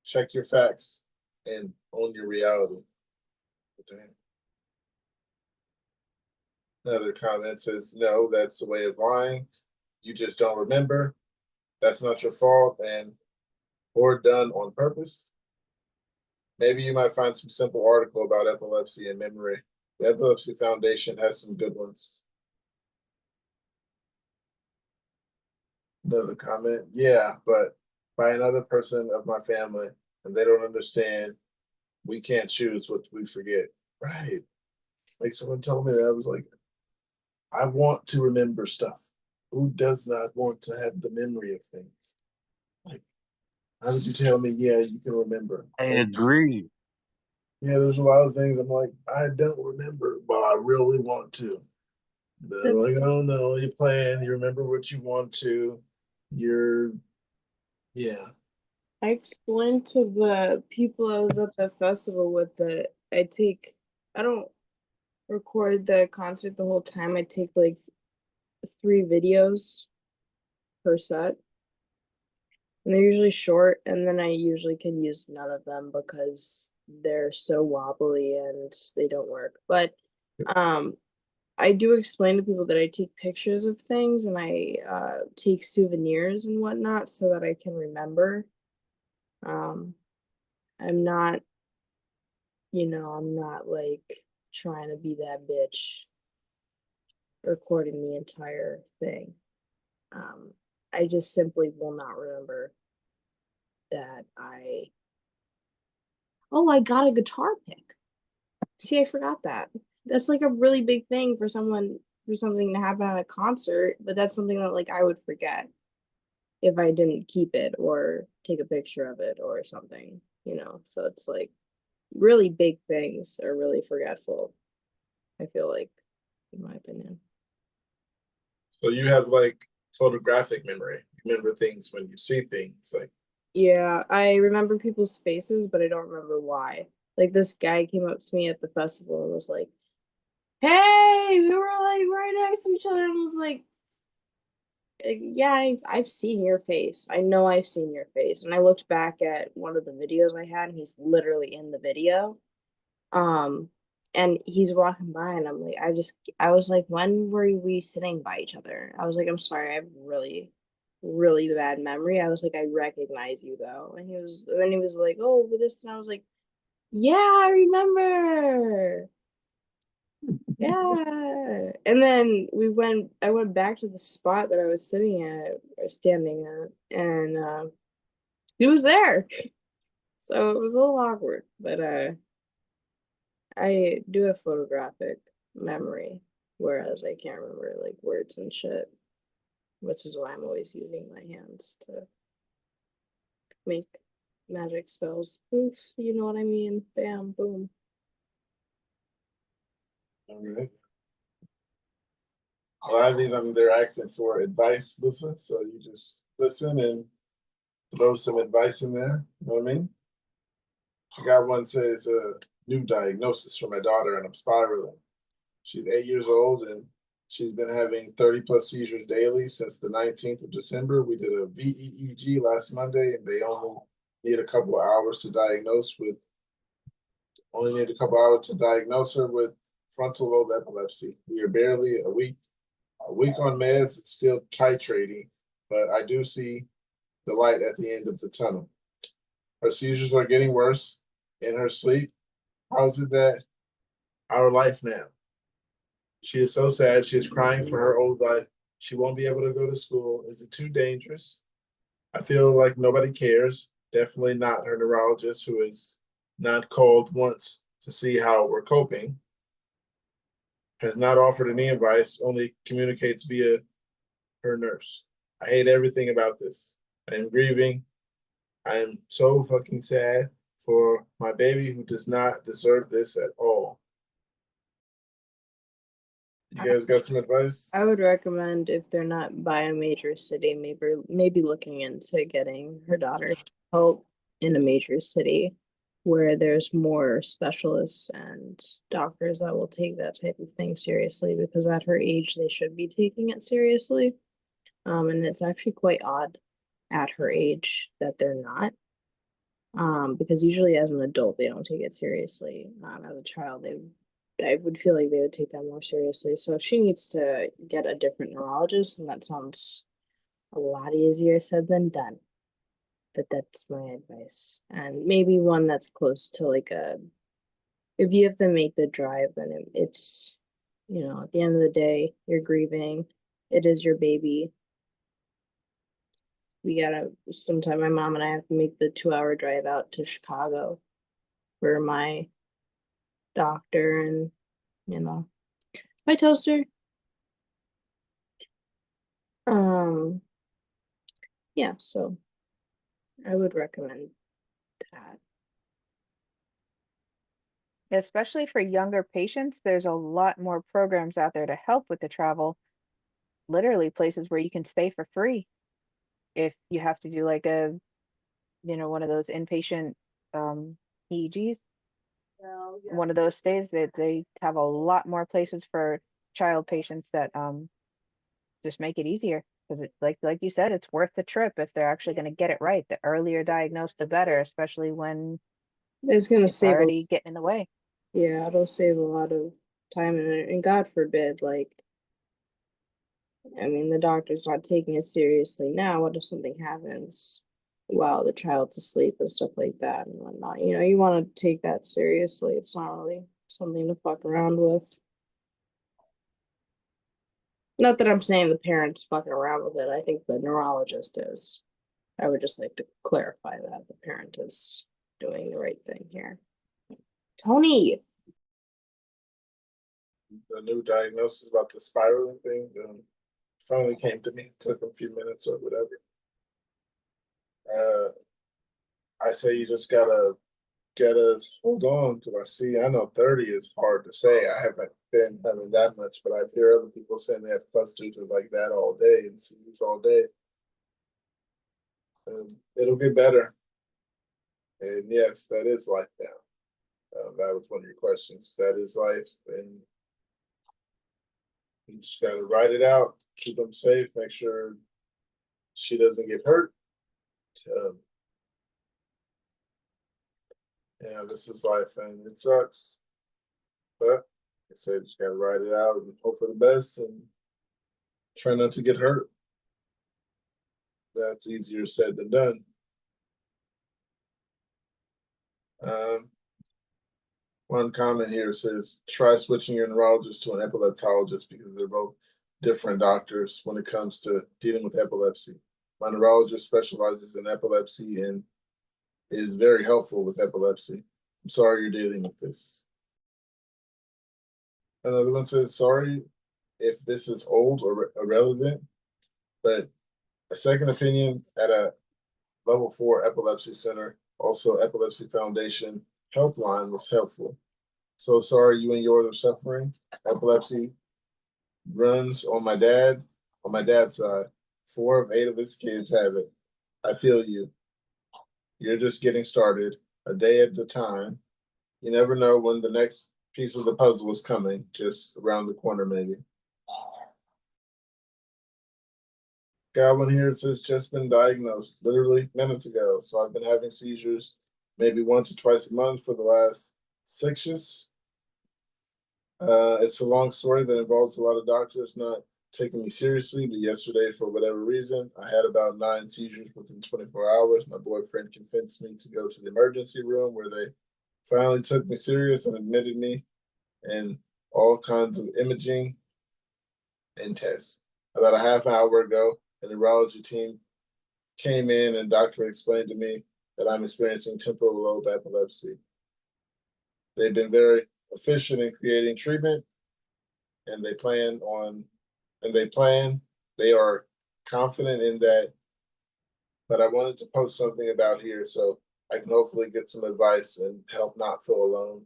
check your facts and own your reality. Another comment says, no, that's the way of lying. You just don't remember. That's not your fault or done on purpose. Maybe you might find some simple article about epilepsy and memory. The Epilepsy Foundation has some good ones. Another comment, yeah, but by another person of my family, and they don't understand. We can't choose what we forget. Right. Like someone told me that, I was like, I want to remember stuff. Who does not want to have the memory of things? Like, how would you tell me, yeah, you can remember? I agree. Yeah, there's a lot of things I'm like, I don't remember, but I really want to. They're like, oh no, you plan, you remember what you want to. Yeah. I explained to the people I was at the festival with that I don't record the concert the whole time. I take like 3 videos per set. And they're usually short, and then I usually can use none of them because they're so wobbly and they don't work. But I do explain to people that I take pictures of things and I take souvenirs and whatnot so that I can remember. I'm not, I'm not like trying to be that bitch recording the entire thing. I just simply will not remember that I got a guitar pick. See, I forgot that. That's like a really big thing for something to happen at a concert, but that's something that like I would forget if I didn't keep it or take a picture of it or something, So it's like really big things are really forgetful, I feel like, in my opinion. So you have like photographic memory. You remember things when you see things. Like, Yeah, I remember people's faces, but I don't remember why. Like this guy came up to me at the festival and was like, "Hey," we were like right next to each other and was like, yeah, I've seen your face. I know I've seen your face. And I looked back at one of the videos I had, and he's literally in the video. And he's walking by, and I'm like, I was like, when were we sitting by each other? I was like, I'm sorry, I have really, really bad memory. I was like, I recognize you though. And then he was like, oh, but this, and I was like, yeah, I remember. Yeah. And then I went back to the spot that I was sitting at or standing at, and he was there. So it was a little awkward, but I do have photographic memory, whereas I can't remember like words and shit, which is why I'm always using my hands to make magic spells. Poof, you know what I mean? Bam, boom. all right. A lot of these, they're asking for advice, Lufa. So you just listen and throw some advice in there. You know what I mean? I got one says a new diagnosis for my daughter, and I'm spiraling. She's 8 years old, and she's been having 30 plus seizures daily since the 19th of December. We did a VEEG last Monday, and they only need a couple of hours to diagnose her with frontal lobe epilepsy. We are barely a week on meds. It's still titrating, but I do see the light at the end of the tunnel. Her seizures are getting worse in her sleep. How's it that our life now? She is so sad. She is crying for her old life. She won't be able to go to school. Is it too dangerous? I feel like nobody cares. Definitely not her neurologist, who is not called once to see how we're coping. Has not offered any advice, only communicates via her nurse. I hate everything about this. I am grieving. I am so fucking sad for my baby who does not deserve this at all. You guys got some advice? I would recommend if they're not by a major city, maybe looking into getting her daughter help in a major city where there's more specialists and doctors that will take that type of thing seriously, because at her age they should be taking it seriously. And it's actually quite odd at her age that they're not. Because usually as an adult they don't take it seriously. As a child I would feel like they would take that more seriously. So she needs to get a different neurologist, and that sounds a lot easier said than done. But that's my advice. And maybe one that's close to if you have to make the drive, then it's, at the end of the day, you're grieving. It is your baby. Sometime my mom and I have to make the 2-hour drive out to Chicago for my doctor, and my toaster. Yeah, so I would recommend that. Especially for younger patients, there's a lot more programs out there to help with the travel. Literally places where you can stay for free if you have to do like one of those inpatient EEGs. One of those stays that they have a lot more places for child patients that just make it easier, because it like you said, it's worth the trip if they're actually going to get it right. The earlier diagnosed, the better, especially when It's gonna it's save already getting in the way. yeah, it'll save a lot of time, and God forbid, like, I mean, the doctor's not taking it seriously now. What if something happens while the child's asleep and stuff like that and whatnot? You know, you want to take that seriously. It's not really something to fuck around with. Not that I'm saying the parent's fucking around with it. I think the neurologist is. I would just like to clarify that the parent is doing the right thing here. Tony. The new diagnosis about the spiraling thing finally came to me. Took a few minutes or whatever. I say you just gotta hold on, because I know 30 is hard to say. I haven't been having that much, but I hear other people saying they have clusters of like that all day and seizures all day. It'll get better. And yes, that is life now. That was one of your questions. That is life, and you just gotta ride it out, keep them safe, make sure she doesn't get hurt. Yeah, this is life, and it sucks. But like I said, just gotta ride it out and hope for the best and try not to get hurt. That's easier said than done. One comment here says, try switching your neurologist to an epileptologist because they're both different doctors when it comes to dealing with epilepsy. My neurologist specializes in epilepsy and is very helpful with epilepsy. I'm sorry you're dealing with this. Another one says, sorry if this is old or irrelevant, but a second opinion at a level 4 epilepsy center, also Epilepsy Foundation helpline was helpful. So sorry you and yours are suffering. Epilepsy runs on my dad's side. 4 of 8 of his kids have it. I feel you. You're just getting started, a day at a time. You never know when the next piece of the puzzle is coming, just around the corner maybe. Got one here that says just been diagnosed literally minutes ago. So I've been having seizures maybe once or twice a month for the last 6 years. It's a long story that involves a lot of doctors not taking me seriously, but yesterday, for whatever reason, I had about 9 seizures within 24 hours. My boyfriend convinced me to go to the emergency room where they finally took me serious and admitted me and all kinds of imaging and tests. About a half hour ago, the neurology team came in and doctor explained to me that I'm experiencing temporal lobe epilepsy. They've been very efficient in creating treatment, and they are confident in that. But I wanted to post something about here so I can hopefully get some advice and help not feel alone.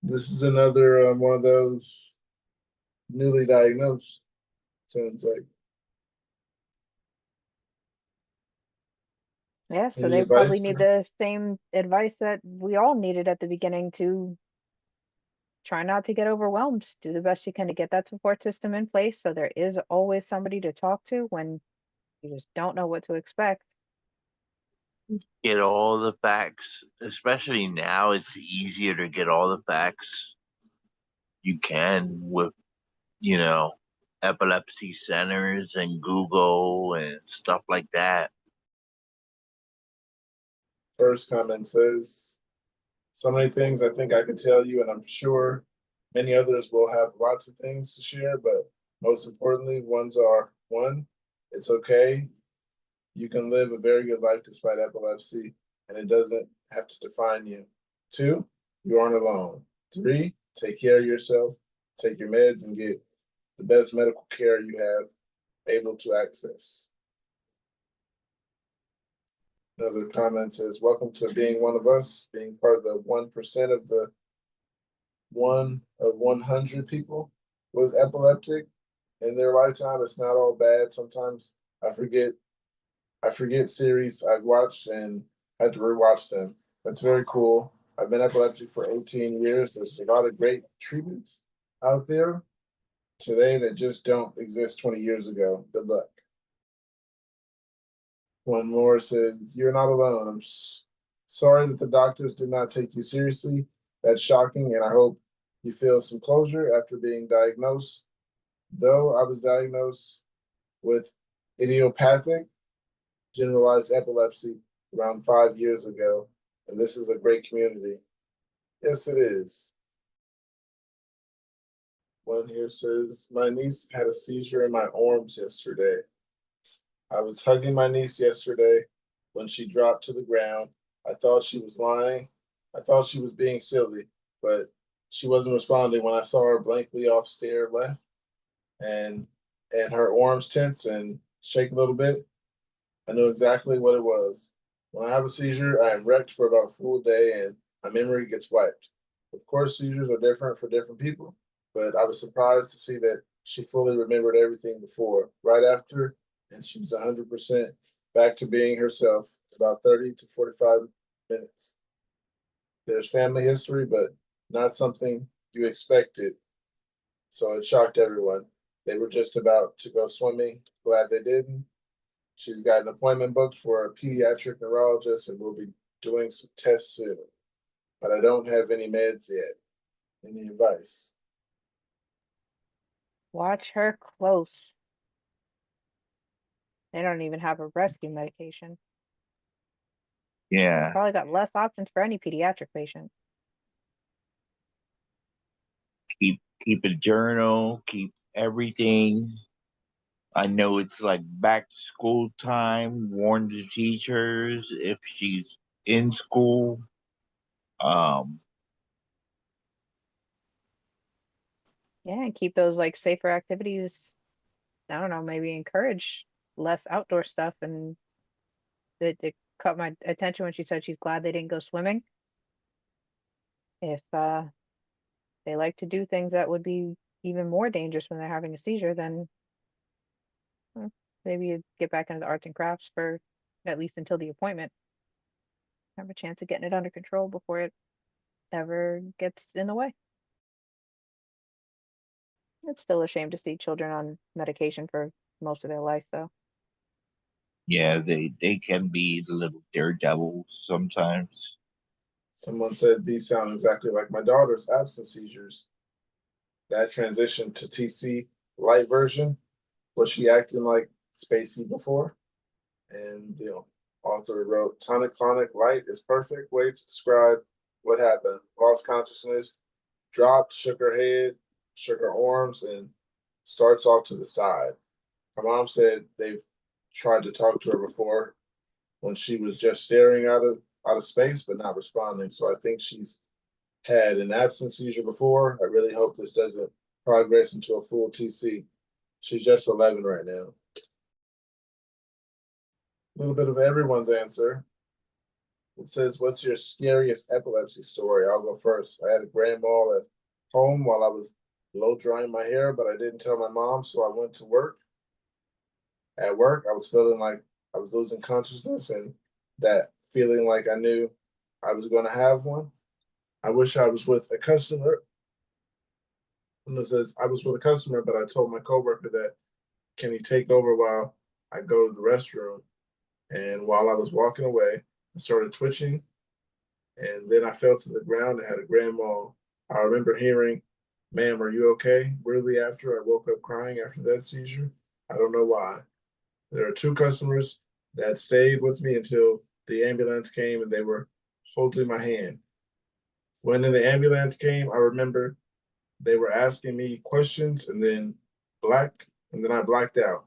This is another one of those newly diagnosed, sounds like. Yeah, so Any they probably advice? need the same advice that we all needed at the beginning to try not to get overwhelmed. Do the best you can to get that support system in place so there is always somebody to talk to when you just don't know what to expect. Get all the facts, especially now. It's easier to get all the facts you can with, you know, epilepsy centers and Google and stuff like that. First comment says, so many things I think I could tell you, and I'm sure many others will have lots of things to share, but most importantly, one, it's okay. You can live a very good life despite epilepsy, and it doesn't have to define you. 2, you aren't alone. 3, take care of yourself, take your meds, and get the best medical care you have able to access. Another comment says, welcome to being one of us, being part of the 1% of the 1 of 100 people with epileptic in their lifetime. It's not all bad. Sometimes I forget series I've watched and had to rewatch them. That's very cool. I've been epileptic for 18 years. There's a lot of great treatments out there today that just don't exist 20 years ago. Good luck. One more says, you're not alone. I'm sorry that the doctors did not take you seriously. That's shocking, and I hope you feel some closure after being diagnosed. Though I was diagnosed with idiopathic generalized epilepsy around 5 years ago, and this is a great community. Yes, it is. One here says, my niece had a seizure in my arms yesterday. I was hugging my niece yesterday when she dropped to the ground. I thought she was lying. I thought she was being silly, but she wasn't responding when I saw her blankly off stare left and her arms tense and shake a little bit. I knew exactly what it was. When I have a seizure, I am wrecked for about a full day and my memory gets wiped. Of course, seizures are different for different people, but I was surprised to see that she fully remembered everything before, right after, and she was 100% back to being herself about 30 to 45 minutes. There's family history, but not something you expected. So it shocked everyone. They were just about to go swimming. Glad they didn't. She's got an appointment booked for a pediatric neurologist and we'll be doing some tests soon. But I don't have any meds yet. Any advice? Watch her close. They don't even have a rescue medication. Yeah. Probably got less options for any pediatric patient. Keep a journal, keep everything. I know it's like back to school time. Warn the teachers if she's in school. Um, Yeah, and keep those like safer activities. I don't know, maybe encourage less outdoor stuff. And it caught my attention when she said she's glad they didn't go swimming. If they like to do things that would be even more dangerous when they're having a seizure, then maybe you get back into the arts and crafts for at least until the appointment. Have a chance of getting it under control before it ever gets in the way. It's still a shame to see children on medication for most of their life, though. yeah, they can be the little daredevils sometimes. Someone said these sound exactly like my daughter's absence seizures. That transition to TC light version, was she acting like Spacey before? And the author wrote, tonic-clonic light is perfect way to describe what happened. Lost consciousness, dropped, shook her head, shook her arms, and starts off to the side. Her mom said they've tried to talk to her before when she was just staring out of space but not responding. So I think she's had an absence seizure before. I really hope this doesn't progress into a full TC. She's just 11 right now. A little bit of everyone's answer. It says, what's your scariest epilepsy story? I'll go first. I had a grand mal at home while I was blow drying my hair, but I didn't tell my mom, so I went to work. At work, I was feeling like I was losing consciousness and that feeling like I knew I was going to have one. I wish I was with a customer. And it says, I was with a customer, but I told my coworker that, can he take over while I go to the restroom? And while I was walking away, I started twitching, and then I fell to the ground and had a grand mal. I remember hearing, ma'am, are you okay? Really after I woke up crying after that seizure. I don't know why. There are two customers that stayed with me until the ambulance came and they were holding my hand. When the ambulance came, I remember they were asking me questions and then I blacked out.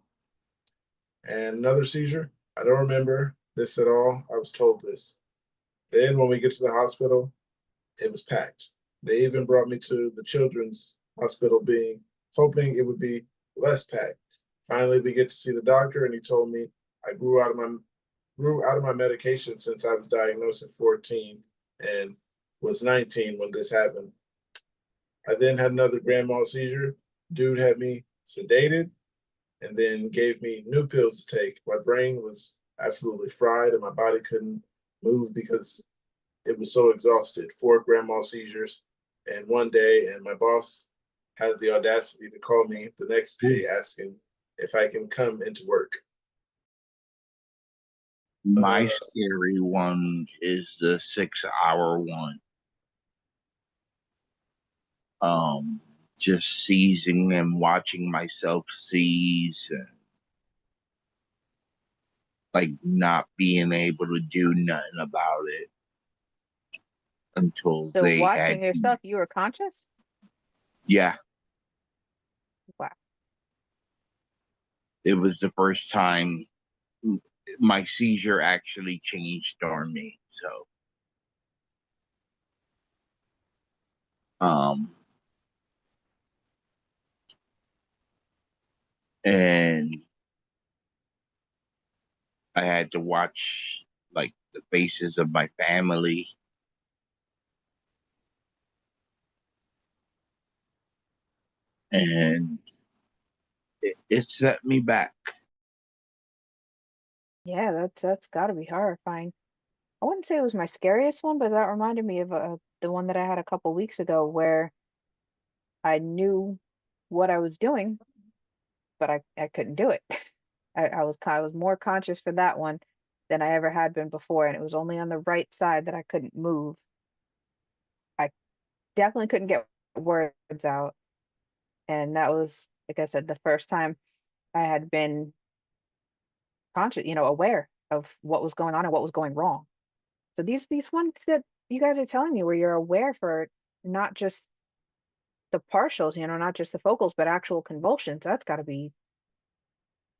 And another seizure, I don't remember this at all. I was told this. Then when we get to the hospital, it was packed. They even brought me to the children's hospital hoping it would be less packed. Finally, we get to see the doctor and he told me I grew out of my medication since I was diagnosed at 14 and was 19 when this happened. I then had another grand mal seizure. Dude had me sedated and then gave me new pills to take. My brain was absolutely fried and my body couldn't move because it was so exhausted. 4 grand mal seizures in one day, and my boss has the audacity to call me the next day asking if I can come into work. My scary one is the 6-hour one. just seizing and watching myself seize and like not being able to do nothing about it until So they had watching yourself, you were conscious? yeah, Wow. it was the first time my seizure actually changed on me. So um and I had to watch like the faces of my family, and it set me back. Yeah, that's got to be horrifying. I wouldn't say it was my scariest one, but that reminded me of the one that I had a couple weeks ago where I knew what I was doing, but I couldn't do it. I was more conscious for that one than I ever had been before, and it was only on the right side that I couldn't move. I definitely couldn't get words out, and that was, like I said, the first time I had been conscious, aware of what was going on and what was going wrong. So these ones that you guys are telling me where you're aware for not just the partials, not just the focals, but actual convulsions, that's got to be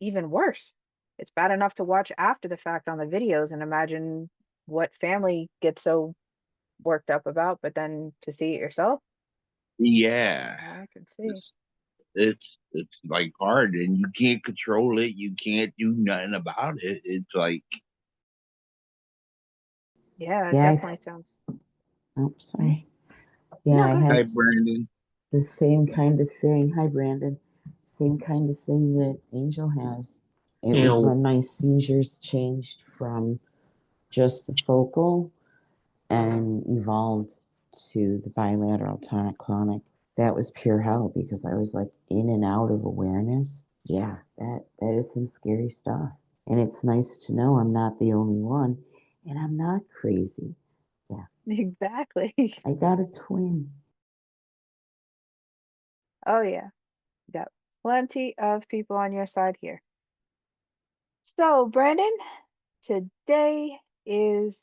even worse. It's bad enough to watch after the fact on the videos and imagine what family gets so worked up about, but then to see it yourself, Yeah, I can see. it's like hard, and you can't control it. You can't do nothing about it. It's like Yeah, it Yeah, definitely sounds. oh, Mhm. sorry. Yeah, No, I go ahead. hi had Brandon. the same kind of thing. Hi, Brandon. Same kind of thing that Angel has. It was You when my seizures changed from just the focal and evolved to the bilateral tonic-clonic. That was pure hell because I was like in and out of awareness. Yeah, that is some scary stuff. And it's nice to know I'm not the only one and I'm not crazy. Yeah, Exactly. I got a twin. Oh yeah, you got plenty of people on your side here. So, Brandon, today is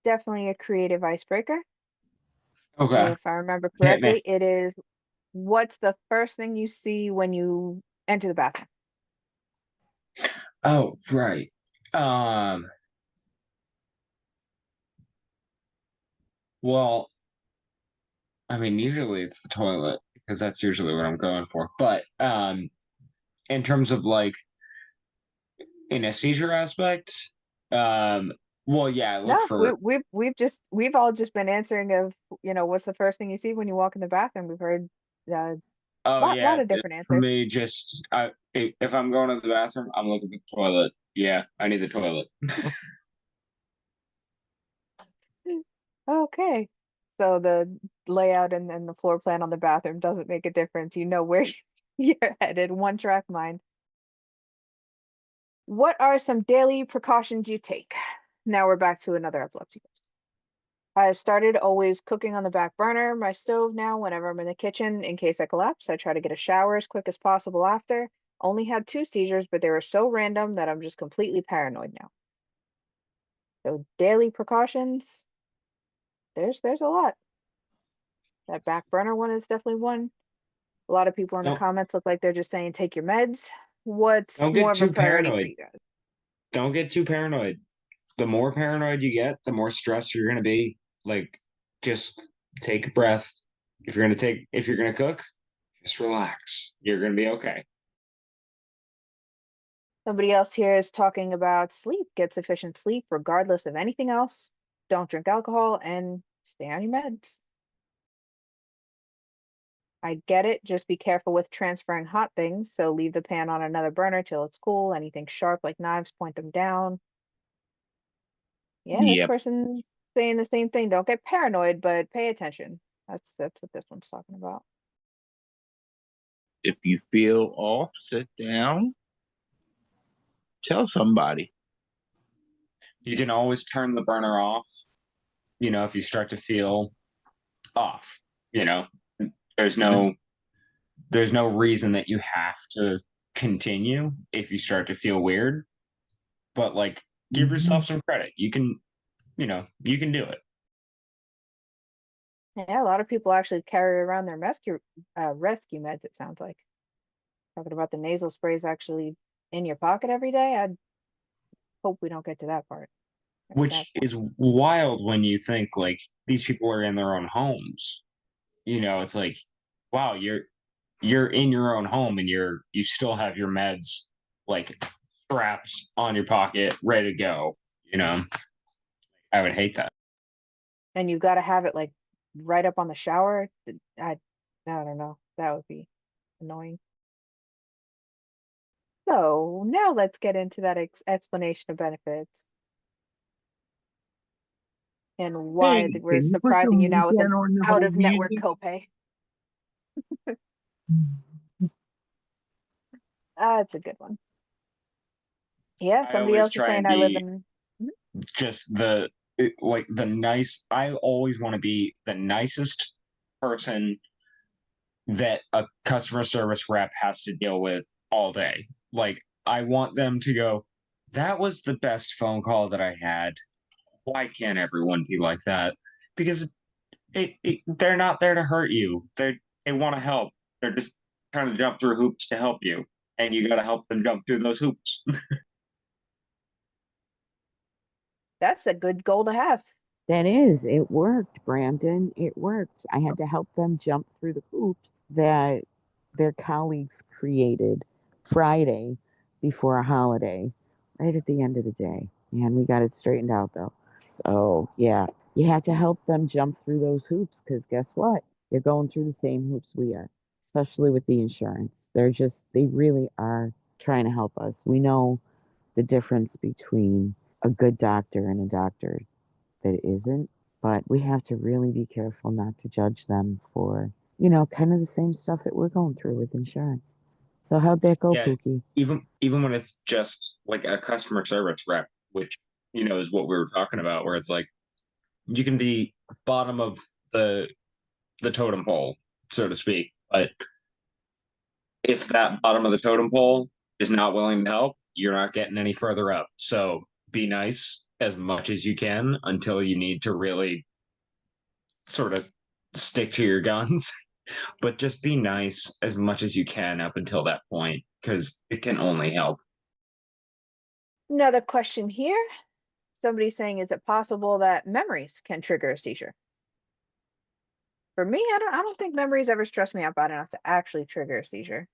definitely a creative icebreaker. Okay. If I remember Hit me. correctly, it is what's the first thing you see when you enter the bathroom? Oh, right. Um, well, I mean, usually it's the toilet because that's usually what I'm going for. But in terms of like in a seizure aspect, um, well, yeah, I look No, we, for. we've all just been answering of, what's the first thing you see when you walk in the bathroom? We've heard a Oh lot yeah, of different for answers. me, just if I'm going to the bathroom, I'm looking for the toilet. Yeah, I need the toilet. Okay. So the layout and the floor plan on the bathroom doesn't make a difference. You know where you're headed, one track mind. What are some daily precautions you take? Now we're back to another epilepsy question. I started always cooking on the back burner, my stove now, whenever I'm in the kitchen, in case I collapse. I try to get a shower as quick as possible after. Only had 2 seizures, but they were so random that I'm just completely paranoid now. So daily precautions, there's a lot. That back burner one is definitely one. A lot of people in the Don't comments look like they're just saying take your meds. What's don't more get of a too priority for paranoid. you guys? Don't get too paranoid. The more paranoid you get, the more stressed you're gonna be. Like, just take a breath. If you're gonna cook, just relax. You're gonna be okay. Somebody else here is talking about sleep. Get sufficient sleep regardless of anything else. Don't drink alcohol and stay on your meds. I get it. Just be careful with transferring hot things. So leave the pan on another burner till it's cool. Anything sharp like knives, point them down. Yeah, this Yep. person's saying the same thing. Don't get paranoid, but pay attention. That's what this one's talking about. If you feel off, sit down, tell somebody. You can always turn the burner off, if you start to feel off, you know. there's no reason that you have to continue if you start to feel weird. But like, give yourself some credit. You can, you can do it. Yeah, a lot of people actually carry around their rescue meds, it sounds like. Talking about the nasal sprays actually in your pocket every day. I hope we don't get to that part. Which is wild when you think like these people are in their own homes. It's like, wow, you're in your own home and you still have your meds like straps on your pocket, ready to go. I would hate that. And you got to have it like right up on the shower. I don't know. That would be annoying. So now let's get into that explanation of benefits and why Hey, we're can you put the surprising you now with an weekend on the whole out-of-network music? copay. That's a good one. Yeah, I somebody always else is try saying and I live be in. just the nice. I always want to be the nicest person that a customer service rep has to deal with all day. Like, I want them to go, that was the best phone call that I had. Why can't everyone be like that? Because they're not there to hurt you. They want to help. They're just trying to jump through hoops to help you, and you got to help them jump through those hoops. That's a good goal to have. That is, it worked, Brandon. It worked. I had to help them jump through the hoops that their colleagues created Friday before a holiday, right at the end of the day. And we got it straightened out though. So, yeah, you have to help them jump through those hoops because guess what? They're going through the same hoops we are, especially with the insurance. They really are trying to help us. We know the difference between a good doctor and a doctor that isn't, but we have to really be careful not to judge them for, kind of the same stuff that we're going through with insurance. So how'd that go, Yeah, Pookie? even when it's just like a customer service rep, which is what we were talking about, where it's like you can be bottom of the totem pole, so to speak, but if that bottom of the totem pole is not willing to help, you're not getting any further up. So be nice as much as you can until you need to really sort of stick to your guns. But just be nice as much as you can up until that point because it can only help. Another question here. Somebody's saying, is it possible that memories can trigger a seizure? For me, I don't think memories ever stress me out bad enough to actually trigger a seizure.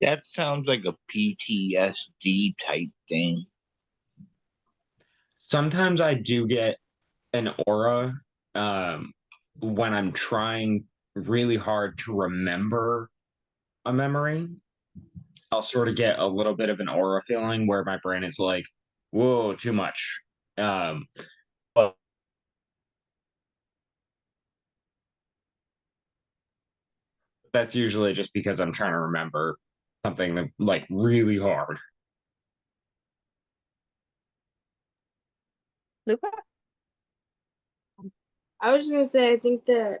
That sounds like a PTSD type thing. Sometimes I do get an aura when I'm trying really hard to remember a memory. I'll sort of get a little bit of an aura feeling where my brain is like, whoa, too much. But that's usually just because I'm trying to remember something that, like really hard. Lupa? I was just gonna say, I think that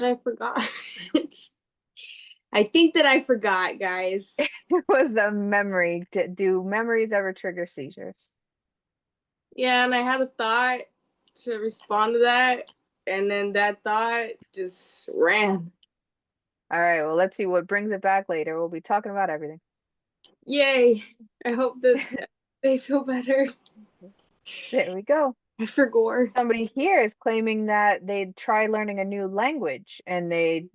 I forgot. I think that I forgot, guys. It was the memory. Do memories ever trigger seizures? Yeah, and I had a thought to respond to that, and then that thought just ran. All right, well, let's see what brings it back later. We'll be talking about everything. Yay! I hope that they feel better. There we go. For gore. Somebody here is claiming that they tried learning a new language and they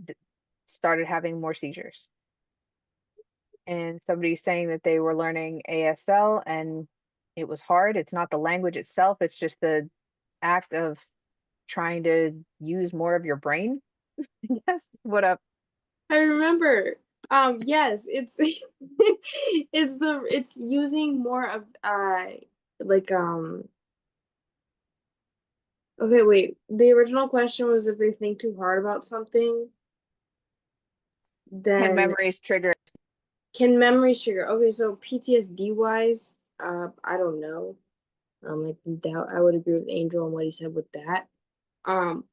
started having more seizures. And somebody's saying that they were learning ASL and it was hard. It's not the language itself, it's just the act of trying to use more of your brain. Yes. What up? I remember. Yes, it's it's using more of like okay, wait. The original question was if they think too hard about something, Can then memories trigger? can memories trigger? Okay, so PTSD wise, I don't know. Like doubt, I would agree with Angel on what he said with that.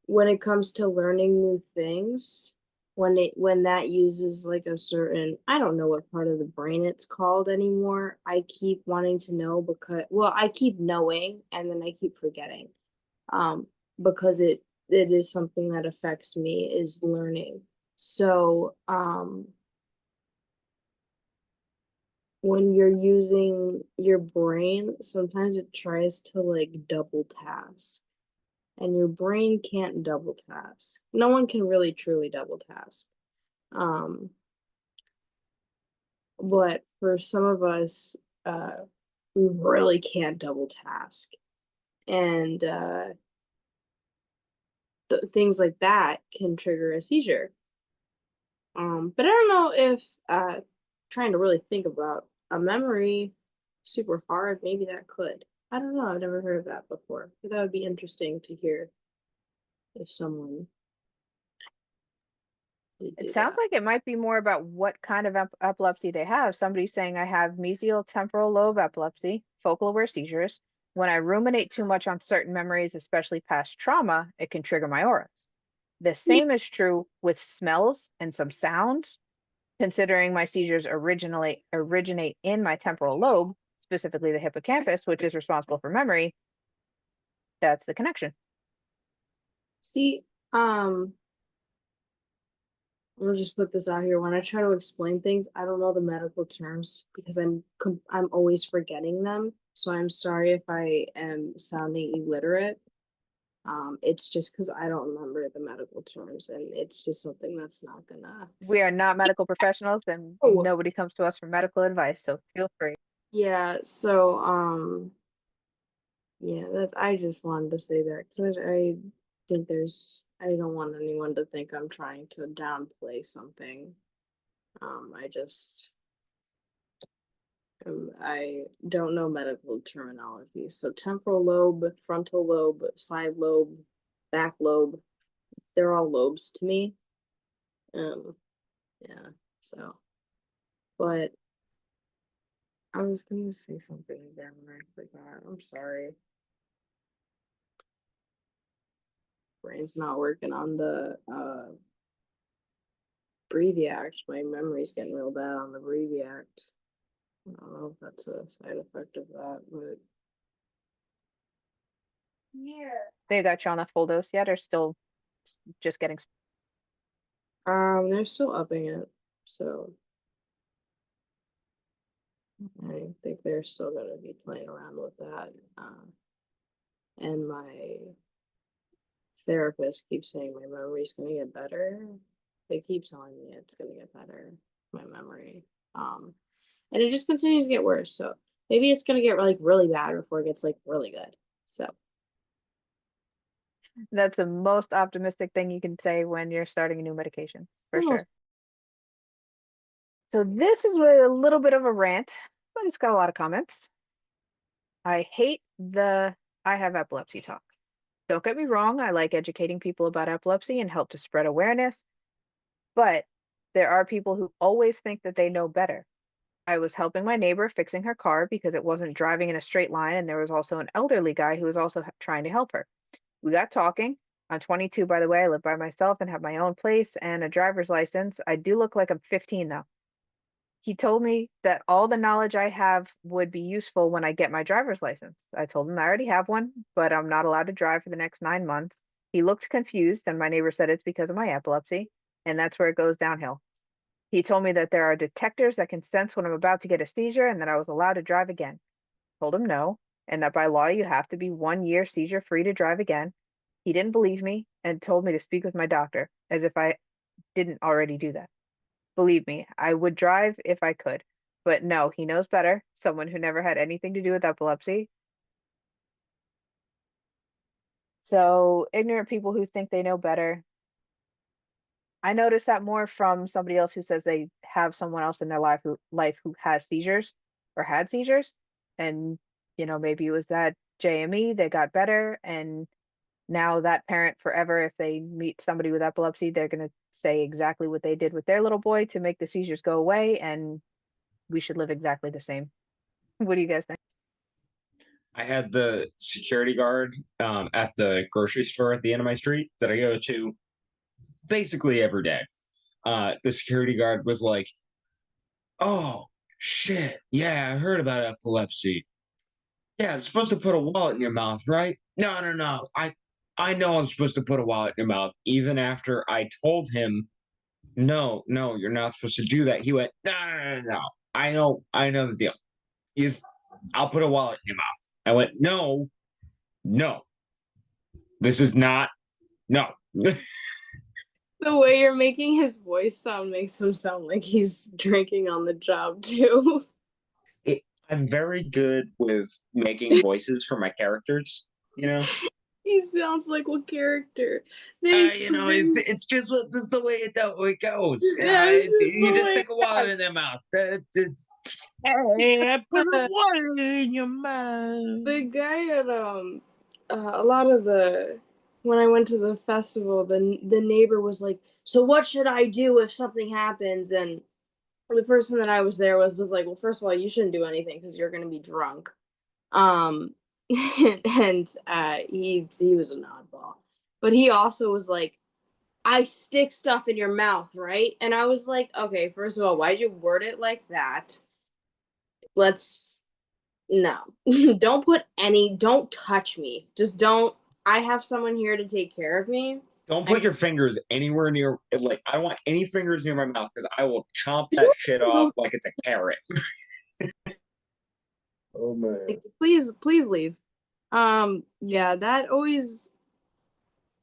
When it comes to learning new things, when that uses like a certain, I don't know what part of the brain it's called anymore. I keep wanting to know because, well, I keep knowing and then I keep forgetting. Because it is something that affects me, is learning. So when you're using your brain, sometimes it tries to like double task, and your brain can't double task. No one can really truly double task. But for some of us, we really can't double task. And things like that can trigger a seizure. But I don't know if trying to really think about a memory super hard, maybe that could. I don't know. I've never heard of that before. But that would be interesting to hear if someone did It do sounds that. like it might be more about what kind of epilepsy they have. Somebody's saying I have mesial temporal lobe epilepsy, focal aware seizures. When I ruminate too much on certain memories, especially past trauma, it can trigger my auras. The Yeah. same is true with smells and some sounds. Considering my seizures originate in my temporal lobe, specifically the hippocampus, which is responsible for memory, that's the connection. See, I'm gonna just put this out here. When I try to explain things, I don't know the medical terms because I'm always forgetting them. So I'm sorry if I am sounding illiterate. It's just because I don't remember the medical terms, and it's just something that's not gonna. We are not medical professionals and Oh, nobody comes to us for medical advice, so feel free. yeah. So, yeah. That I just wanted to say that because I think I don't want anyone to think I'm trying to downplay something. I just I don't know medical terminology. So temporal lobe, frontal lobe, side lobe, back lobe, they're all lobes to me. Yeah. So, but I was gonna say something again and I forgot. I'm sorry. Brain's not working on the Breviact. My memory's getting real bad on the Breviact. I don't know if that's a side effect of that, but They got you on the full dose yet, or still just getting? they're still upping it, so I think they're still gonna be playing around with that. And my therapist keeps saying my memory's gonna get better. They keep telling me it's gonna get better, my memory. And it just continues to get worse. So maybe it's gonna get like really bad before it gets like really good. So That's the most optimistic thing you can say when you're starting a new medication, for almost. sure. So this is a little bit of a rant, but it's got a lot of comments. I hate the I have epilepsy talk. Don't get me wrong, I like educating people about epilepsy and help to spread awareness, but there are people who always think that they know better. I was helping my neighbor fixing her car because it wasn't driving in a straight line, and there was also an elderly guy who was also trying to help her. We got talking. I'm 22, by the way. I live by myself and have my own place and a driver's license. I do look like I'm 15, though. He told me that all the knowledge I have would be useful when I get my driver's license. I told him I already have one, but I'm not allowed to drive for the next 9 months. He looked confused, and my neighbor said it's because of my epilepsy, and that's where it goes downhill. He told me that there are detectors that can sense when I'm about to get a seizure and that I was allowed to drive again. Told him no, and that by law you have to be 1 year seizure free to drive again. He didn't believe me and told me to speak with my doctor, as if I didn't already do that. Believe me, I would drive if I could. But no, he knows better. Someone who never had anything to do with epilepsy. So, ignorant people who think they know better. I notice that more from somebody else who says they have someone else in their life who has seizures or had seizures. And, maybe it was that JME, they got better. And now that parent forever, if they meet somebody with epilepsy, they're going to say exactly what they did with their little boy to make the seizures go away. And we should live exactly the same. What do you guys think? I had the security guard at the grocery store at the end of my street that I go to basically every day. The security guard was like, "Oh shit, yeah, I heard about epilepsy. Yeah, I'm supposed to put a wallet in your mouth, right? No, no, no. I know I'm supposed to put a wallet in your mouth. Even after I told him, no, no, you're not supposed to do that. He went, no, no, no, no. No. I know the deal. He's, I'll put a wallet in your mouth. I went, no, no. This is not, no." The way you're making his voice sound makes him sound like he's drinking on the job too. I'm very good with making voices for my characters, you know? He sounds like what character? There's It's just what this is the way it goes. Yeah, it's just You the just way stick a wallet in their mouth. It's Hey, I put a Uh, water in your mouth. the guy at a lot of the when I went to the festival, the neighbor was like, "So what should I do if something happens?" And the person that I was there with was like, "Well, first of all, you shouldn't do anything because you're going to be drunk." Um, and he was an oddball, but he also was like, "I stick stuff in your mouth, right?" And I was like, "Okay, first of all, why'd you word it like that? Let's no, don't touch me. Just don't. I have someone here to take care of me." don't put your fingers anywhere near like I don't want any fingers near my mouth because I will chomp that shit off like it's a carrot. Oh man. Like, please leave. Yeah, that always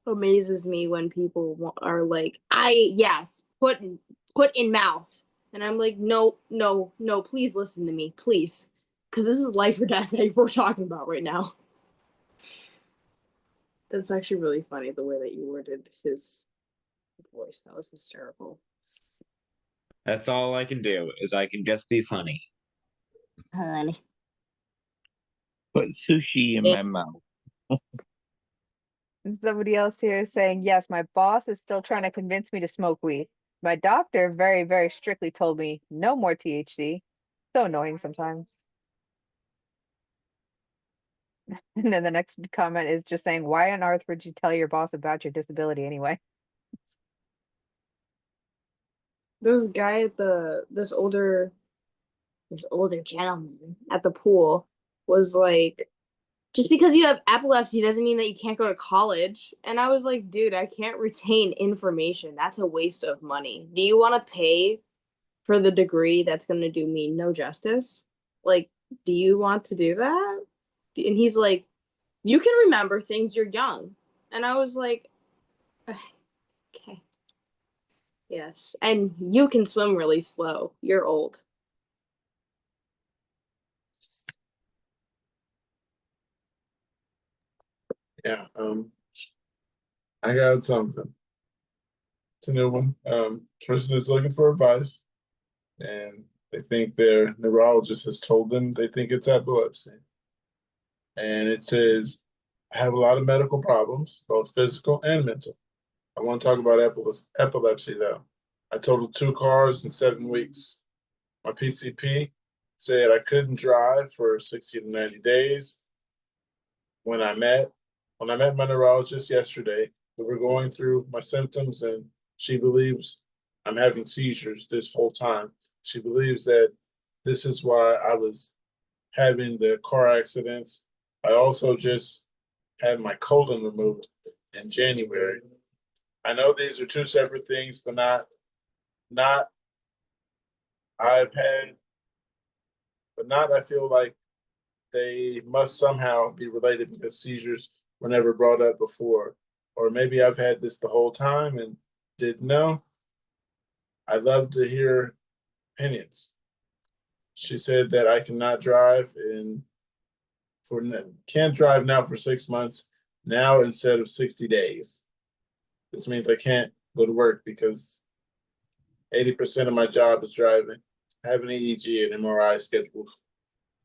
amazes me when people are like, yes, put in mouth. And I'm like, no, no, no, please listen to me, please. Because this is life or death that we're talking about right now. That's actually really funny, the way that you worded his voice. That was hysterical. That's all I can do is I can just be funny. Honey. Put sushi in my mouth. And somebody else here is saying, yes, my boss is still trying to convince me to smoke weed. My doctor very, very strictly told me no more THC. So annoying sometimes. And then the next comment is just saying, why on earth would you tell your boss about your disability anyway? This guy at this older gentleman at the pool was like, just because you have epilepsy doesn't mean that you can't go to college. And I was like, dude, I can't retain information. That's a waste of money. Do you want to pay for the degree that's going to do me no justice? Like, do you want to do that? And he's like, you can remember things, you're young. And I was like, okay. Yes. And you can swim really slow. You're old. Yeah. I got something. It's a new one. Person is looking for advice, and they think their neurologist has told them they think it's epilepsy. And it says, I have a lot of medical problems, both physical and mental. I want to talk about epilepsy though. I totaled 2 cars in 7 weeks. My PCP said I couldn't drive for 60 to 90 days. When I met my neurologist yesterday, we were going through my symptoms, and she believes I'm having seizures this whole time. She believes that this is why I was having the car accidents. I also just had my colon removed in January. I know these are 2 separate things, but not I've had, but not I feel like they must somehow be related because seizures were never brought up before. Or maybe I've had this the whole time and didn't know. I'd love to hear opinions. She said that I cannot drive can't drive now for 6 months now instead of 60 days. This means I can't go to work because 80% of my job is driving. I have an EEG and MRI scheduled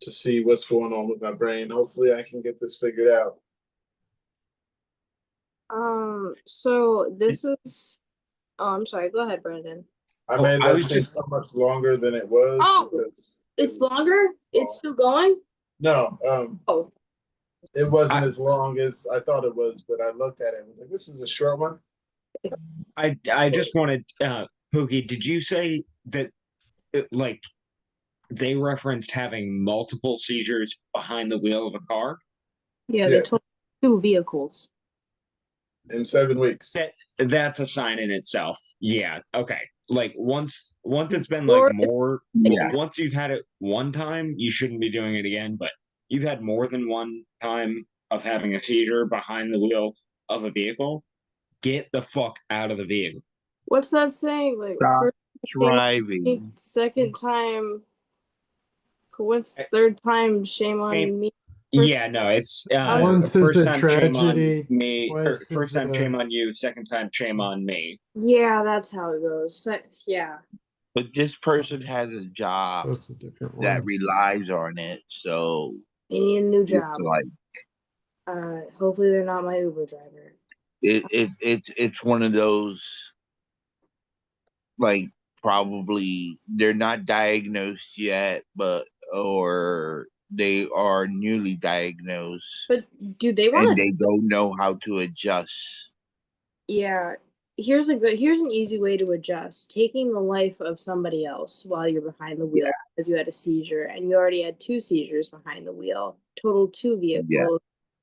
to see what's going on with my brain. Hopefully I can get this figured out. So this is I'm sorry, go ahead, Brandon. I made I that was seem just so much longer than it was. Oh, because it's longer? It's still going? no, Oh. It wasn't I as long as I thought it was, but I looked at it and was like, this is a short one. I just wanted Pookie, did you say that like they referenced having multiple seizures behind the wheel of a car? Yeah, they told Yes, 2 vehicles. in 7 weeks. That's a sign in itself. Yeah. Okay. Like once it's been like Florida, more Yeah. once you've had it one time, you shouldn't be doing it again. But you've had more than one time of having a seizure behind the wheel of a vehicle, get the fuck out of the vehicle. what's that saying? Like Stop first shame on me, driving. second time, what's Eh, third time shame on Same. me? Yeah, no, it's How does- Once is first a time shame on tragedy, me, or twice first is time shame a. on you, second time shame on me. Yeah, that's how it goes. Yeah. But this person has a job So it's a different that one. relies on it, so I need a new it's job. like Hopefully they're not my Uber driver. it's one of those, like, probably they're not diagnosed yet, but or they are newly diagnosed But do they and want to? they don't know how to adjust. Yeah. Here's an easy way to adjust. Taking the life of somebody else while you're behind the wheel because you had a seizure and you already had 2 seizures behind the wheel, total 2 vehicles. Yeah.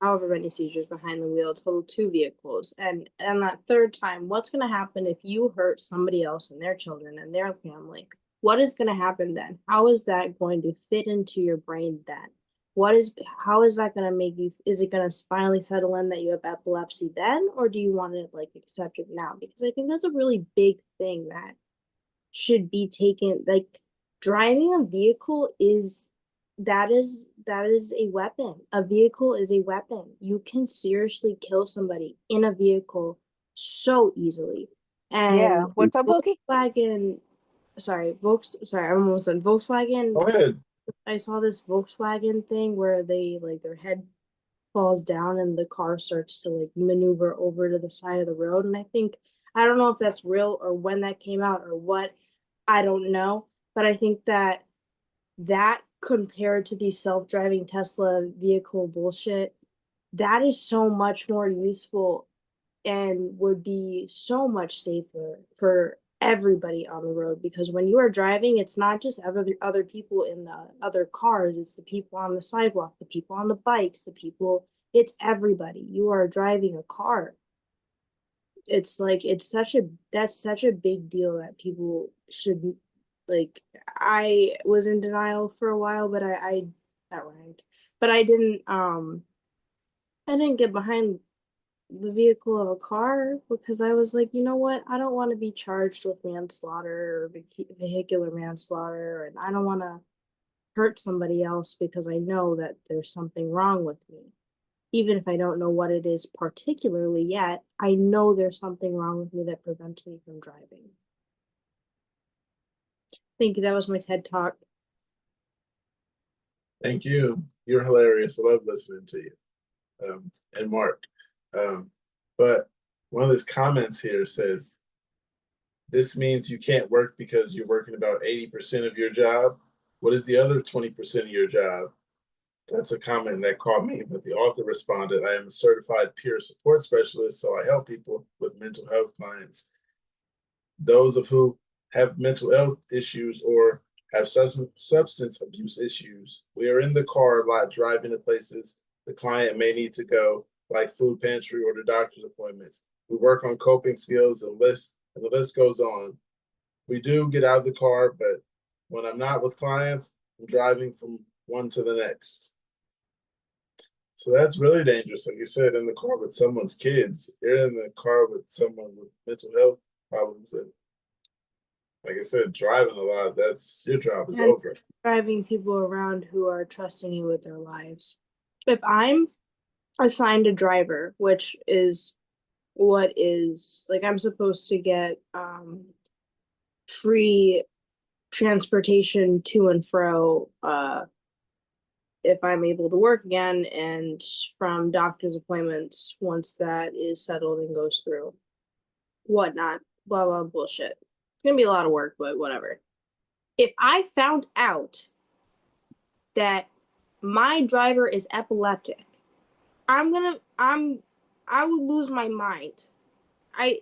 However many seizures behind the wheel, total 2 vehicles. And that third time, what's going to happen if you hurt somebody else and their children and their family? What is going to happen then? How is that going to fit into your brain then? How is that going to make you, is it going to finally settle in that you have epilepsy then, or do you want to like accept it now? Because I think that's a really big thing that should be taken. Like, driving a vehicle is a weapon. A vehicle is a weapon. You can seriously kill somebody in a vehicle so easily. Yeah. And What's up, Pookie? Volkswagen, sorry, I'm almost done. Volkswagen, Go ahead. I saw this Volkswagen thing where they like their head falls down and the car starts to like maneuver over to the side of the road. And I don't know if that's real or when that came out or what. I don't know. But I think that compared to the self-driving Tesla vehicle bullshit, that is so much more useful and would be so much safer for everybody on the road, because when you are driving, it's not just other people in the other cars, it's the people on the sidewalk, the people on the bikes, it's everybody. You are driving a car. It's like that's such a big deal that people should, like, I was in denial for a while, but I that rhymed. But I didn't get behind the vehicle of a car because I was like, you know what? I don't want to be charged with manslaughter or vehicular manslaughter, and I don't want to hurt somebody else because I know that there's something wrong with me. Even if I don't know what it is particularly yet, I know there's something wrong with me that prevents me from driving. Thank you. That was my TED Talk. Thank you. You're hilarious. I love listening to you. And Mark. But one of his comments here says, this means you can't work because you're working about 80% of your job. What is the other 20% of your job? That's a comment that caught me, but the author responded, I am a certified peer support specialist, so I help people with mental health clients. Those of who have mental health issues or have substance abuse issues. We are in the car a lot driving to places the client may need to go, like food pantry or the doctor's appointments. We work on coping skills and the list goes on. We do get out of the car, but when I'm not with clients, I'm driving from one to the next. So that's really dangerous. Like you said, in the car with someone's kids, you're in the car with someone with mental health problems. And like I said, driving a lot, that's your job is over. Driving people around who are trusting you with their lives. If I'm assigned a driver, which is what is like, I'm supposed to get free transportation to and fro if I'm able to work again, and from doctor's appointments once that is settled and goes through, whatnot, blah blah bullshit. It's gonna be a lot of work, but whatever. If I found out that my driver is epileptic I would lose my mind. I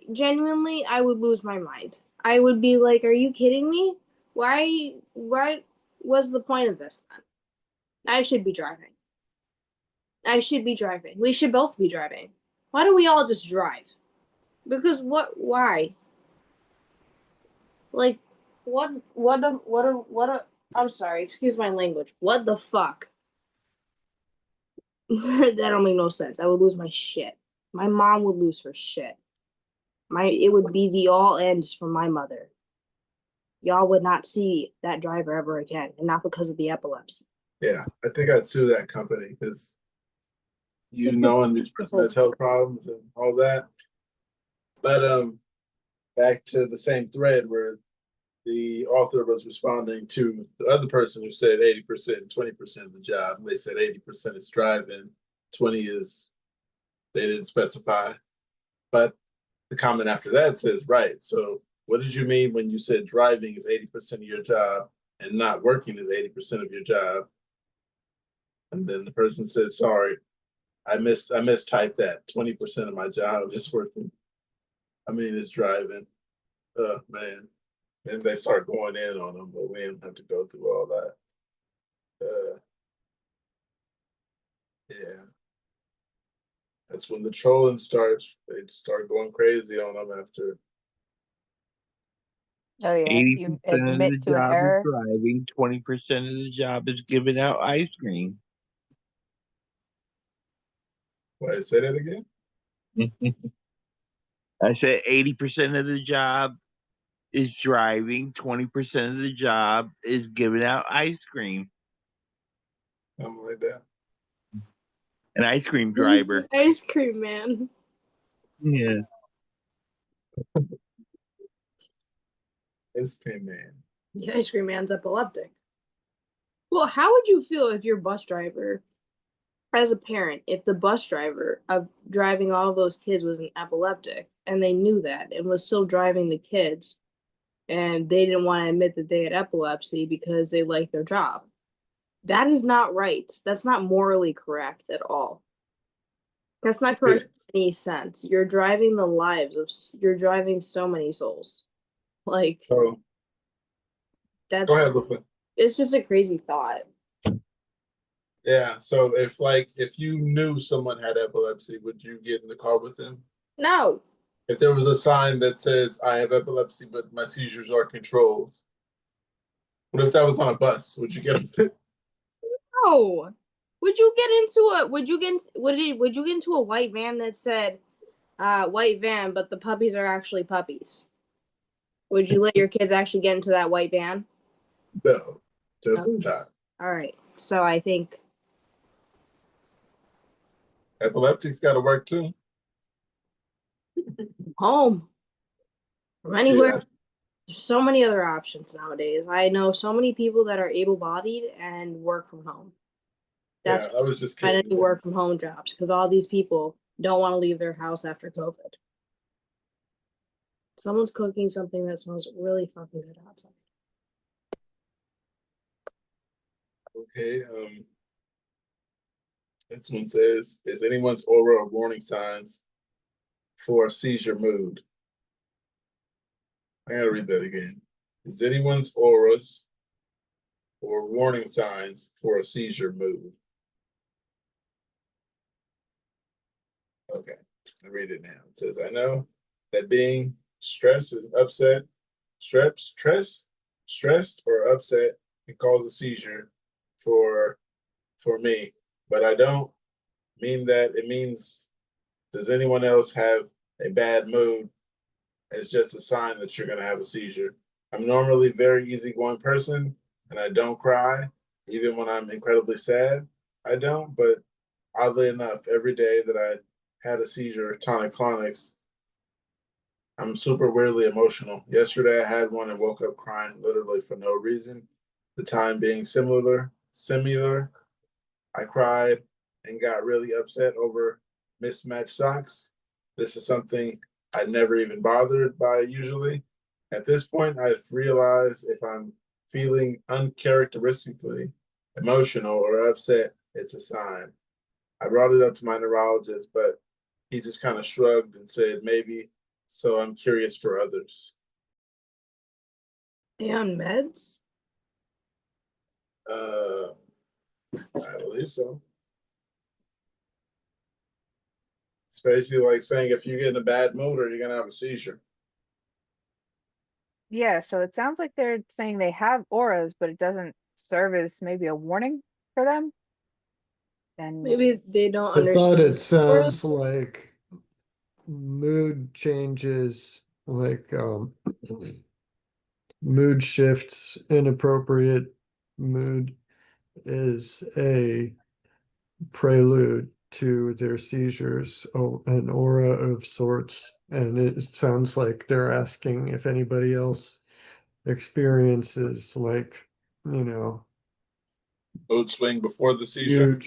would lose my mind. I would be like, are you kidding me? What was the point of this then? I should be driving. I should be driving. We should both be driving. Why don't we all just drive? Because why? Like, I'm sorry, excuse my language. What the fuck? That don't make no sense. I would lose my shit. My mom would lose her shit. It would be the all ends for my mother. Y'all would not see that driver ever again, and not because of the epilepsy. Yeah, I think I'd sue that company because knowing this person has health problems and all that. But back to the same thread where the author was responding to the other person who said 80%, 20% of the job. And they said 80% is driving, 20 is they didn't specify. But the comment after that says, right. So what did you mean when you said driving is 80% of your job and not working is 80% of your job? And then the person says, sorry, I mistyped that. 20% of my job is working. Is driving. Oh man. And they start going in on them, but we didn't have to go through all that. Yeah. That's when the trolling starts. They start going crazy on them after. Oh yeah, if you 80% of admit the to an job is error, driving, 20% of the job is giving out ice cream. Wait, say that again? I said 80% of the job is driving, 20% of the job is giving out ice cream. Something like that. An ice cream driver. Ice cream man. Yeah. Ice cream man. The ice cream man's epileptic. Well, how would you feel if your bus driver, as a parent, if the bus driver of driving all of those kids was an epileptic and they knew that and was still driving the kids and they didn't want to admit that they had epilepsy because they liked their job? That is not right. That's not morally correct at all. That's not correct in any sense. You're driving you're driving so many souls. Like, So that's, go ahead, Lufa. it's just a crazy thought. Yeah. So if you knew someone had epilepsy, would you get in the car with them? No. If there was a sign that says I have epilepsy, but my seizures are controlled, what if that was on a bus? Would you get it? No. Would you get into a white van that said white van, but the puppies are actually puppies? Would you let your kids actually get into that white van? No, definitely not. All right. So I think Epileptics got to work too. home from anywhere. Yeah. There's so many other options nowadays. I know so many people that are able-bodied and work from home. That's I was just find kidding. any work from home jobs because all these people don't want to leave their house after COVID. Someone's cooking something that smells really fucking good outside. Okay. This one says, is anyone's aura or warning signs for a seizure mood? I gotta read that again. Is anyone's auras or warning signs for a seizure mood? Okay, I read it now. It says, I know that being stressed or upset or upset can cause a seizure for me, but I don't mean that it means does anyone else have a bad mood as just a sign that you're going to have a seizure. I'm normally a very easygoing person and I don't cry, even when I'm incredibly sad. I don't, but oddly enough, every day that I had a seizure, tonic-clonics, I'm super weirdly emotional. Yesterday I had one and woke up crying literally for no reason. The time being similar. I cried and got really upset over mismatched socks. This is something I never even bothered by usually. At this point, I've realized if I'm feeling uncharacteristically emotional or upset, it's a sign. I brought it up to my neurologist, but he just kind of shrugged and said maybe. So I'm curious for others. Are you on meds? I believe so. It's basically like saying if you get in a bad mood or you're gonna have a seizure. Yeah, so it sounds like they're saying they have auras, but it doesn't serve as maybe a warning for them. And Maybe they don't I thought understand. it sounds like mood changes, like mood shifts, inappropriate mood is a prelude to their seizures, an aura of sorts. And it sounds like they're asking if anybody else experiences like, you know, Mood swing before the seizure.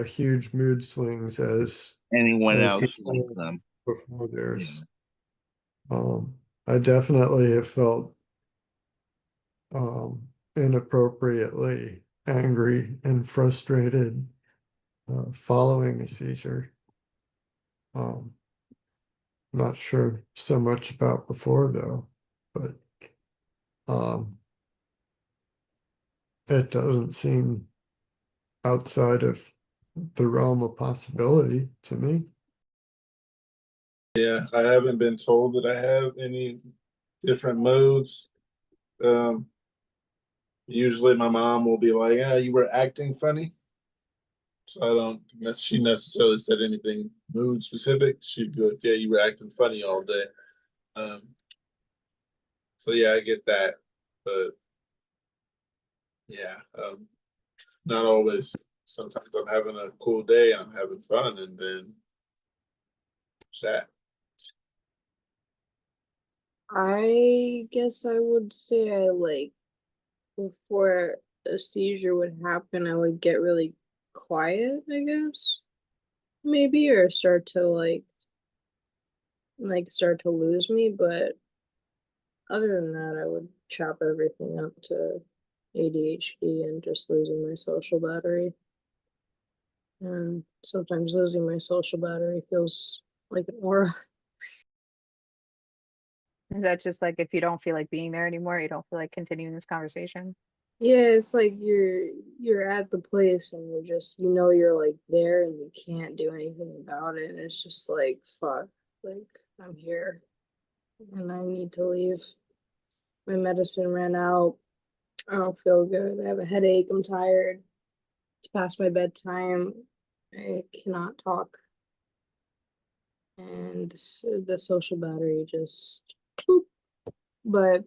huge mood swings as Anyone as else like them? before Yeah. theirs. I definitely have felt inappropriately angry and frustrated following a seizure. Um, not sure so much about before though, but um, it doesn't seem outside of the realm of possibility to me. Yeah, I haven't been told that I have any different moods. Usually my mom will be like, "Yeah, you were acting funny." So I don't she necessarily said anything mood specific. She'd be like, "Yeah, you were acting funny all day." Um, so yeah, I get that, but yeah, not always. Sometimes I'm having a cool day and I'm having fun, and then sad. I guess I would say I like before a seizure would happen, I would get really quiet, I guess. Maybe or start to start to lose me, but other than that, I would chop everything up to ADHD and just losing my social battery. And sometimes losing my social battery feels like an aura. is that just like if you don't feel like being there anymore, you don't feel like continuing this conversation? Yeah, it's like you're at the place and you're just you're like there and you can't do anything about it. And it's just like fuck, like I'm here and I need to leave. My medicine ran out. I don't feel good. I have a headache. I'm tired. It's past my bedtime. I cannot talk. And the social battery just boop. But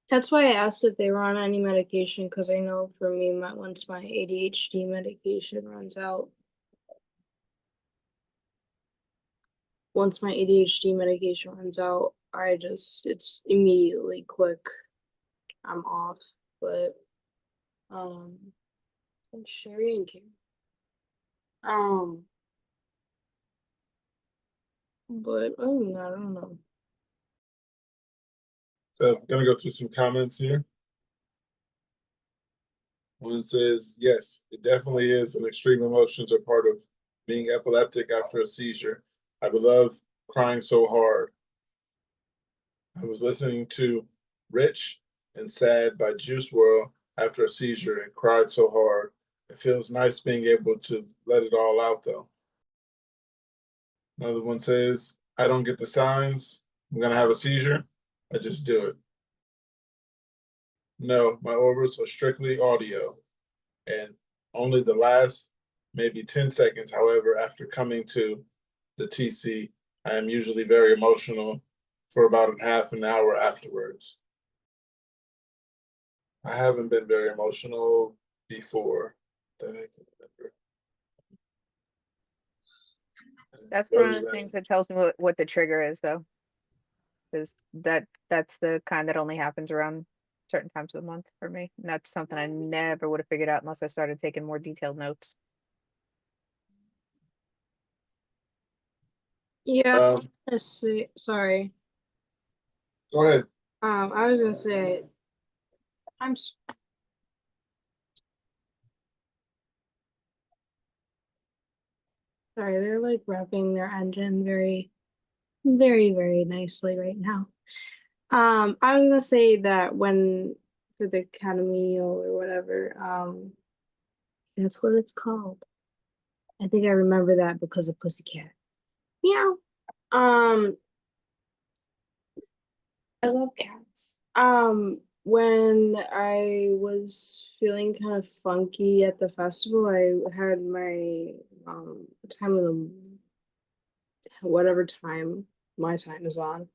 that's why I asked if they were on any medication, because I know for me, once my ADHD medication runs out, it's immediately quick. I'm off. But, and Sherry and Kim. But other than that, I don't know. So I'm gonna go through some comments here. One says, yes, it definitely is, and extreme emotions are part of being epileptic after a seizure. I would love crying so hard. I was listening to Rich and Sad by Juice World after a seizure and cried so hard. It feels nice being able to let it all out though. Another one says, I don't get the signs. I'm gonna have a seizure. I just do it. No, my orbits are strictly audio, and only the last maybe 10 seconds. However, after coming to the TC, I am usually very emotional for about a half an hour afterwards. I haven't been very emotional before that I can remember. That's one Other of the than- things that tells me what the trigger is, though, because that's the kind that only happens around certain times of the month for me. And that's something I never would have figured out unless I started taking more detailed notes. Yeah, Um, sorry. go ahead. I was gonna say, I'm Sorry, they're like revving their engine very, very, very nicely right now. I was gonna say that when for the chamomile or whatever, that's what it's called. I think I remember that because of Pussycat. Meow. I love cats. When I was feeling kind of funky at the festival, I had my time of the whatever time my time is on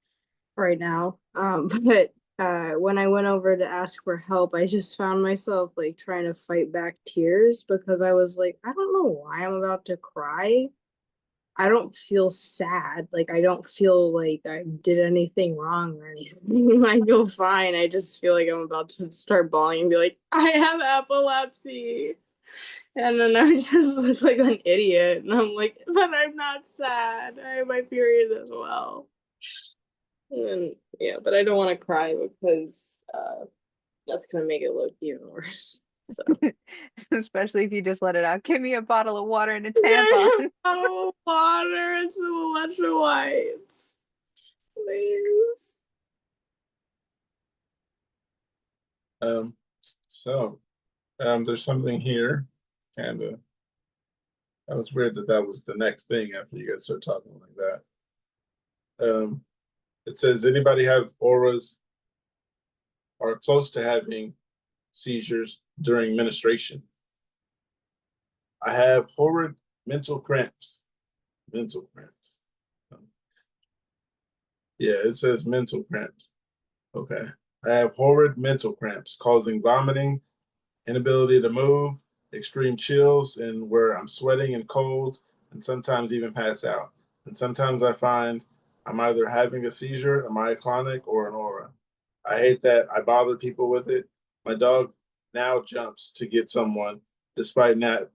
right now. But when I went over to ask for help, I just found myself like trying to fight back tears because I was like, I don't know why I'm about to cry. I don't feel sad. Like I don't feel like I did anything wrong or anything. I feel fine. I just feel like I'm about to start bawling and be like, I have epilepsy. And then I just look like an idiot. And I'm like, but I'm not sad. I have my period as well. And yeah, but I don't want to cry because that's gonna make it look even worse. So Especially if you just let it out. Give me a bottle of water and a yeah, tampon. a bottle of water and some electrolytes. Please. So there's something here, and that was weird that that was the next thing after you guys start talking like that. It says, anybody have auras or close to having seizures during menstruation? I have horrid mental cramps. Mental cramps. Yeah, it says mental cramps. Okay. I have horrid mental cramps causing vomiting, inability to move, extreme chills, and where I'm sweating and cold, and sometimes even pass out. And sometimes I find I'm either having a seizure, a myoclonic, or an aura. I hate that I bother people with it. My dog now jumps to get someone, despite not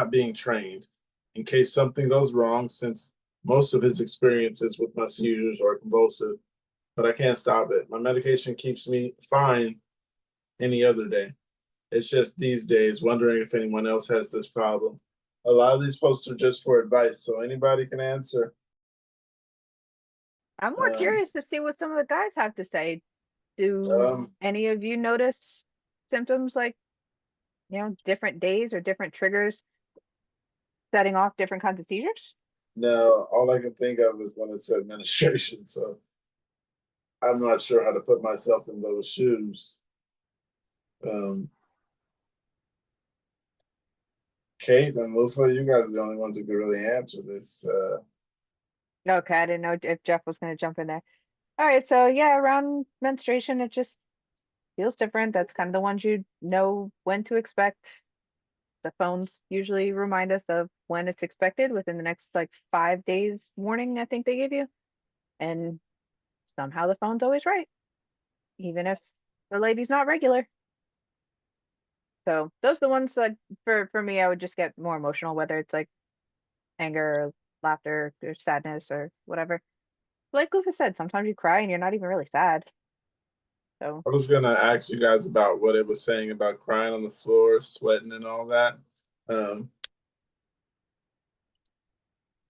being trained, in case something goes wrong, since most of his experiences with my seizures are convulsive. But I can't stop it. My medication keeps me fine any other day. It's just these days, wondering if anyone else has this problem. A lot of these posts are just for advice, so anybody can answer. I'm more curious to see what some of the guys have to say. Do any of you notice symptoms like, different days or different triggers setting off different kinds of seizures? No, all I can think of is when it's administration, so I'm not sure how to put myself in those shoes. Kate and Lufa, you guys are the only ones who could really answer this. Okay, I didn't know if Jeff was going to jump in there. All right, so yeah, around menstruation, it just feels different. That's kind of the ones you know when to expect. The phones usually remind us of when it's expected within the next like 5 days warning, I think they give you. And somehow the phone's always right, even if the lady's not regular. So those are the ones that for me, I would just get more emotional, whether it's like anger or laughter or sadness or whatever. Like Lufa said, sometimes you cry and you're not even really sad. So I was gonna ask you guys about what it was saying about crying on the floor, sweating, and all that. Is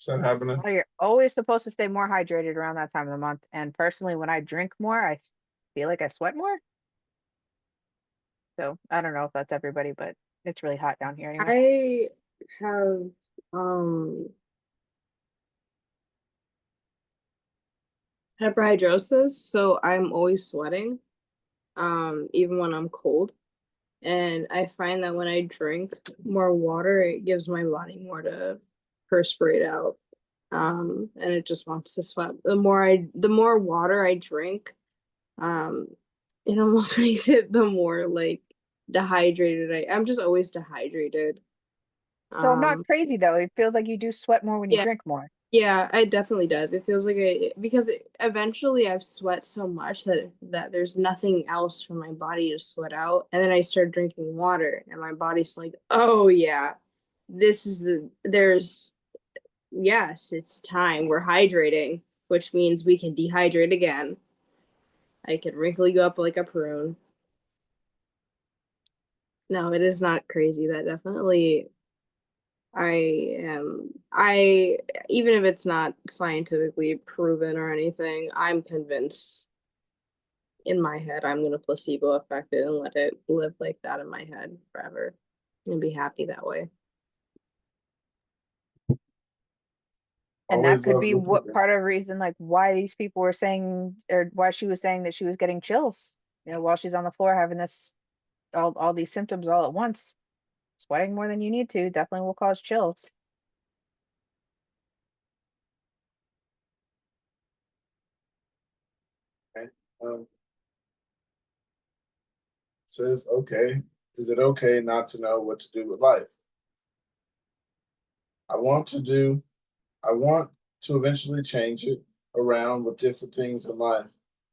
that happening? well, you're always supposed to stay more hydrated around that time of the month. And personally, when I drink more, I feel like I sweat more. So I don't know if that's everybody, but it's really hot down here anyway. I have hyperhidrosis, so I'm always sweating, even when I'm cold. And I find that when I drink more water, it gives my body more to perspirate out. And it just wants to sweat. The more water I drink, um, it almost makes it the more like dehydrated I'm just always dehydrated. So I'm not crazy though. It feels like you do sweat more when you Yeah. drink more. Yeah, it definitely does. It feels like because eventually I've sweat so much that there's nothing else for my body to sweat out, and then I start drinking water, and my body's like, "Oh yeah, yes, it's time. We're hydrating, which means we can dehydrate again. I can wrinkle you up like a prune." No, it is not crazy. That definitely I even if it's not scientifically proven or anything, I'm convinced in my head I'm gonna placebo affect it and let it live like that in my head forever and be happy that way. And that Always could love be the what opinion. part of the reason, like why these people were saying, or why she was saying that she was getting chills, while she's on the floor having this, all these symptoms all at once. Sweating more than you need to definitely will cause chills. Okay. Says, okay, is it okay not to know what to do with life? I want to do, I want to eventually change it around with different things in life.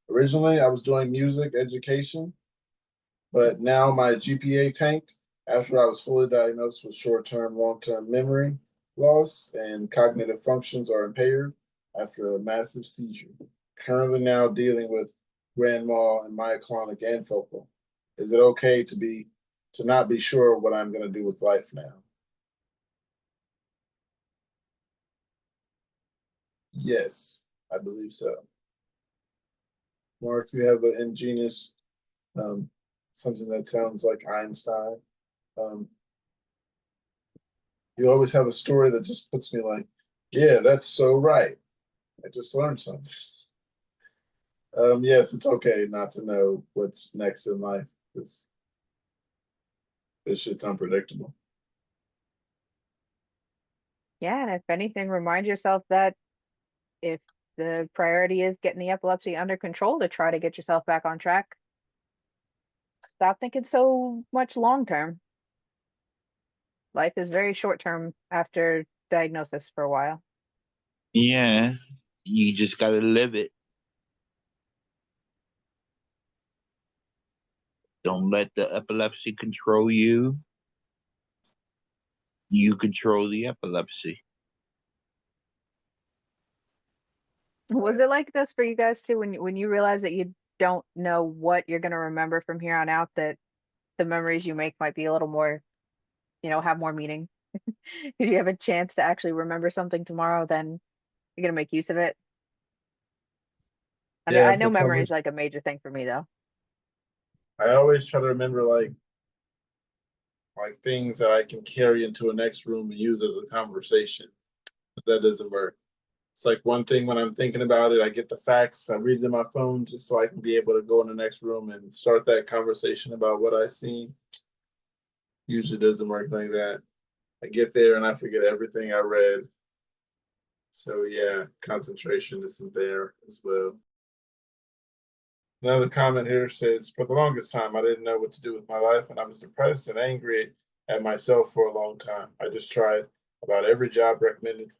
Originally, I was doing music education, but now my GPA tanked after I was fully diagnosed with short term, long term memory loss and cognitive functions are impaired after a massive seizure. Currently, now dealing with grand mal and myoclonic and focal. Is it okay to not be sure what I'm going to do with life now? Yes, I believe so. Mark, you have an ingenious, um, something that sounds like Einstein. Um, you always have a story that just puts me like, yeah, that's so right. I just learned something. Yes, it's okay not to know what's next in life because this shit's unpredictable. Yeah, and if anything, remind yourself that if the priority is getting the epilepsy under control to try to get yourself back on track, stop thinking so much long term. Life is very short term after diagnosis for a while. Yeah, you just gotta live it. Don't let the epilepsy control you. You control the epilepsy. Was it like this for you guys too when you realize that you don't know what you're going to remember from here on out, that the memories you make might be a little more, have more meaning? If you have a chance to actually remember something tomorrow, then you're going to make use of it. Yeah, I know for some memory is reason, like a major thing for me though. I always try to remember like things that I can carry into a next room and use as a conversation. But that doesn't work. It's like one thing when I'm thinking about it, I get the facts, I read it in my phone just so I can be able to go in the next room and start that conversation about what I seen. Usually doesn't work like that. I get there and I forget everything I read. So yeah, concentration isn't there as well. Another comment here says, for the longest time, I didn't know what to do with my life, and I was depressed and angry at myself for a long time. I just tried about every job recommended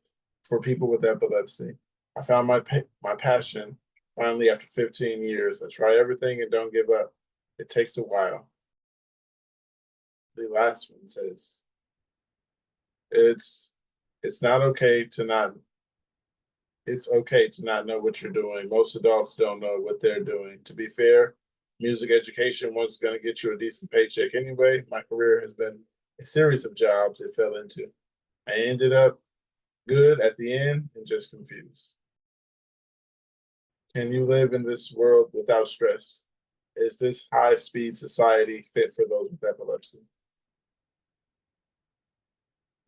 for people with epilepsy. I found my passion finally after 15 years. I try everything and don't give up. It takes a while. The last one says, it's it's not okay to not it's okay to not know what you're doing. Most adults don't know what they're doing. To be fair, music education was going to get you a decent paycheck anyway. My career has been a series of jobs it fell into. I ended up good at the end and just confused. Can you live in this world without stress? Is this high speed society fit for those with epilepsy?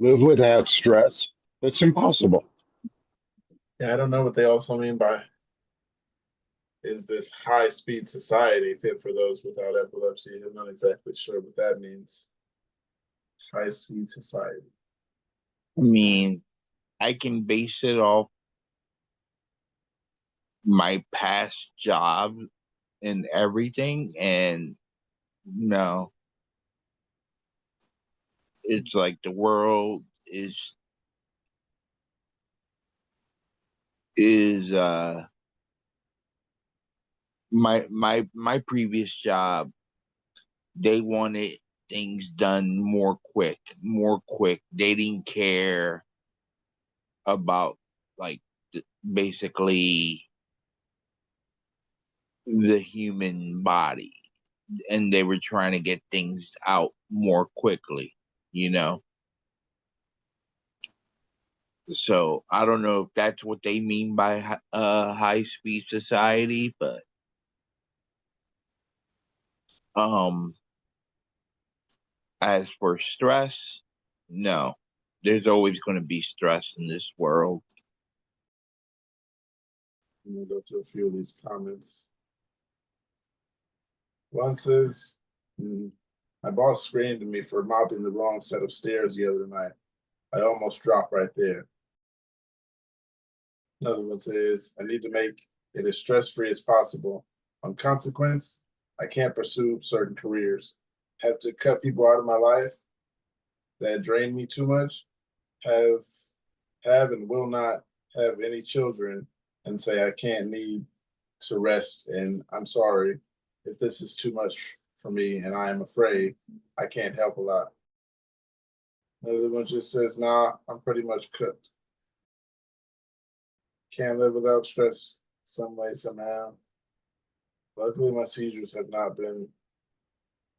Live without stress. It's impossible. Yeah, I don't know what they also mean by is this high speed society fit for those without epilepsy? I'm not exactly sure what that means. High speed society. I mean, I can base it off my past job and everything, and no, it's like the world is my previous job. They wanted things done more quick. They didn't care about like basically the human body, and they were trying to get things out more quickly, you know. So I don't know if that's what they mean by high speed society, but um, as for stress, no, there's always going to be stress in this world. Let me go to a few of these comments. One says, my boss screamed at me for mopping the wrong set of stairs the other night. I almost dropped right there. Another one says, I need to make it as stress-free as possible. On consequence, I can't pursue certain careers. Have to cut people out of my life that drain me too much. Have and will not have any children and say I can't need to rest and I'm sorry if this is too much for me and I am afraid I can't help a lot. Another one just says, nah, I'm pretty much cooked. Can't live without stress some way, somehow. Luckily, my seizures have not been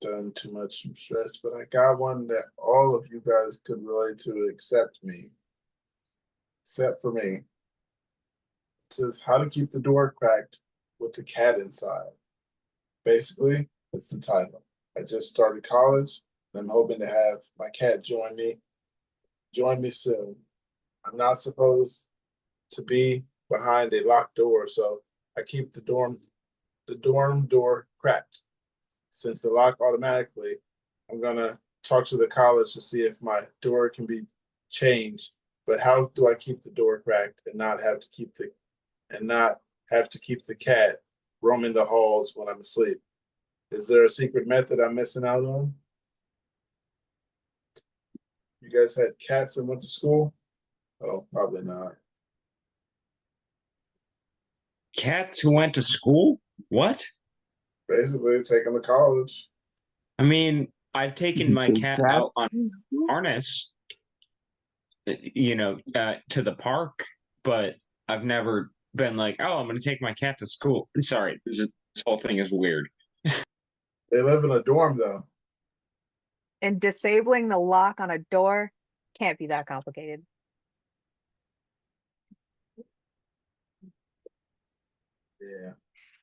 done too much from stress, but I got one that all of you guys could relate to except me. Except for me. It says how to keep the door cracked with the cat inside. Basically, it's the title. I just started college and I'm hoping to have my cat join me soon. I'm not supposed to be behind a locked door, so I keep the dorm door cracked. Since the lock automatically, I'm gonna talk to the college to see if my door can be changed. But how do I keep the door cracked and not have to keep the cat roaming the halls when I'm asleep? Is there a secret method I'm missing out on? You guys had cats and went to school? Oh, probably not. Cats who went to school? What? Basically, take them to college. I mean, I've taken my cat Cat? out on harness, to the park, but I've never been like, oh, I'm going to take my cat to school. Sorry, this whole thing is weird. They live in a dorm though. And disabling the lock on a door can't be that complicated. Yeah,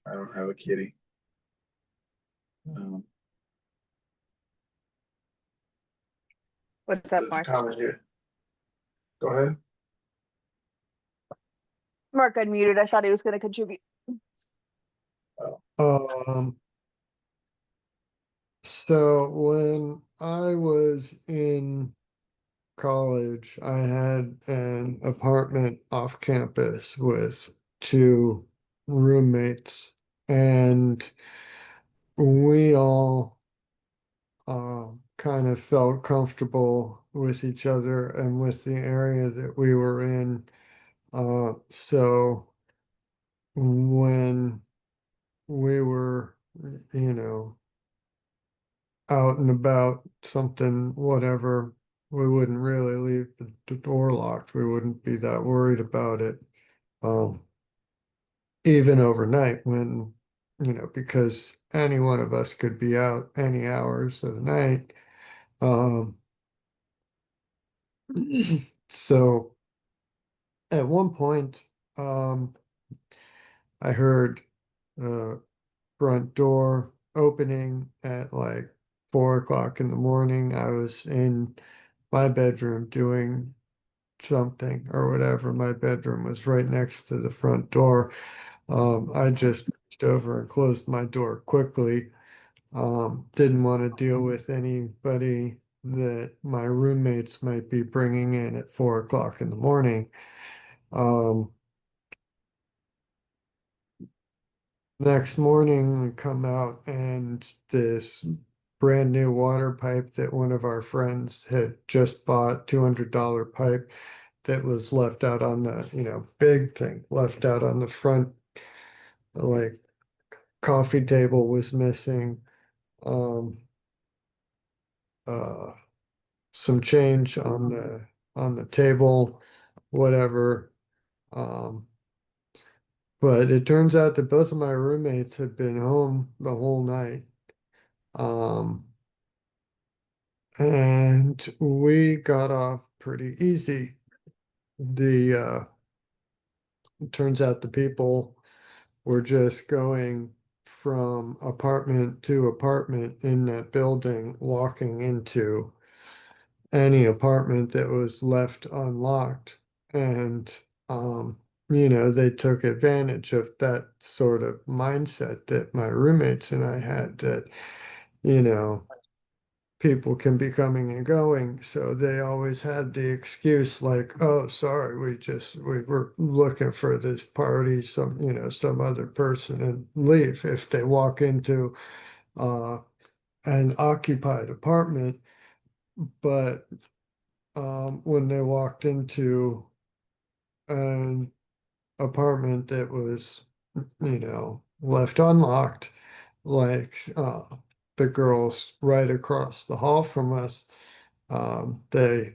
I don't have a kitty. What's up, There's a Mark? comment here. Go ahead. Mark unmuted. I thought he was going to contribute. So when I was in college, I had an apartment off campus with two roommates, and we all kind of felt comfortable with each other and with the area that we were in. So when we were, out and about, something, whatever, we wouldn't really leave the door locked. We wouldn't be that worried about it. Even overnight when, because any one of us could be out any hours of the night. So at one point, I heard front door opening at like 4 o'clock in the morning. I was in my bedroom doing something or whatever. My bedroom was right next to the front door. I just reached over and closed my door quickly. Didn't want to deal with anybody that my roommates might be bringing in at 4 o'clock in the morning. Next morning, we come out and this brand new water pipe that one of our friends had just bought, $200 pipe that was left out on the, big thing, left out on the front, like coffee table was missing. Um, uh, some change on the table, whatever. Um, but it turns out that both of my roommates had been home the whole night. Um, and we got off pretty easy. it turns out the people were just going from apartment to apartment in that building, walking into any apartment that was left unlocked. And, they took advantage of that sort of mindset that my roommates and I had that, you know, people can be coming and going. So they always had the excuse like, oh, sorry, we were looking for this party, some other person, and leave. If they walk into uh, an occupied apartment, but when they walked into an apartment that was, left unlocked, like the girls right across the hall from us, they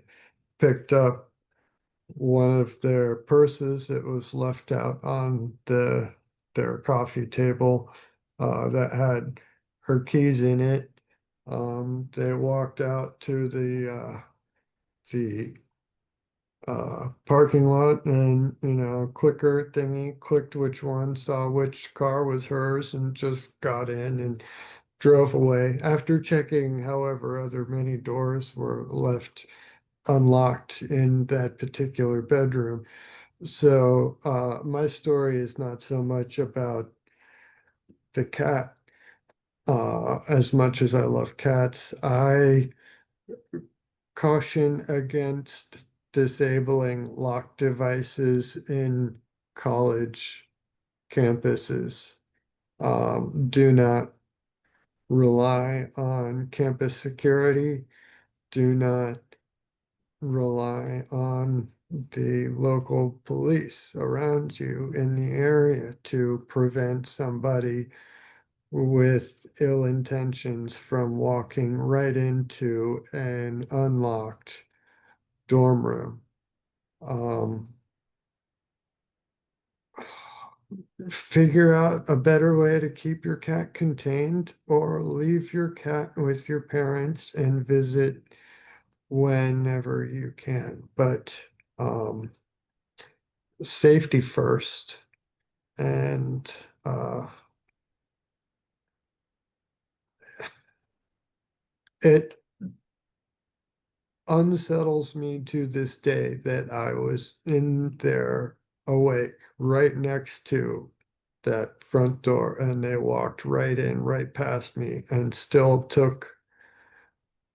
picked up one of their purses that was left out on their coffee table that had her keys in it. They walked out to the parking lot and, clicker thingy, clicked which one, saw which car was hers, and just got in and drove away after checking however other many doors were left unlocked in that particular bedroom. So my story is not so much about the cat as much as I love cats. I caution against disabling lock devices in college campuses. Do not rely on campus security. Do not rely on the local police around you in the area to prevent somebody with ill intentions from walking right into an unlocked dorm room. Figure out a better way to keep your cat contained, or leave your cat with your parents and visit whenever you can. But safety first. And it unsettles me to this day that I was in there awake right next to that front door, and they walked right in, right past me, and still took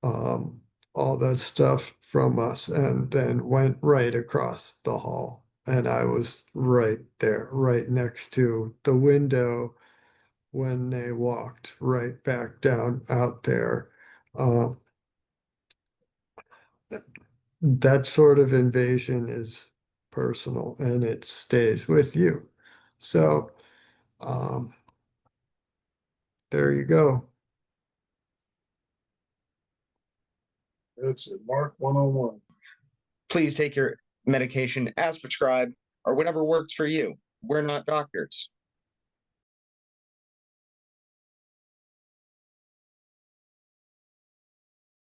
all that stuff from us and then went right across the hall. And I was right there, right next to the window when they walked right back down out there. Um, that sort of invasion is personal and it stays with you. So, there you go. It's Mark 101. Please take your medication as prescribed or whatever works for you. We're not doctors.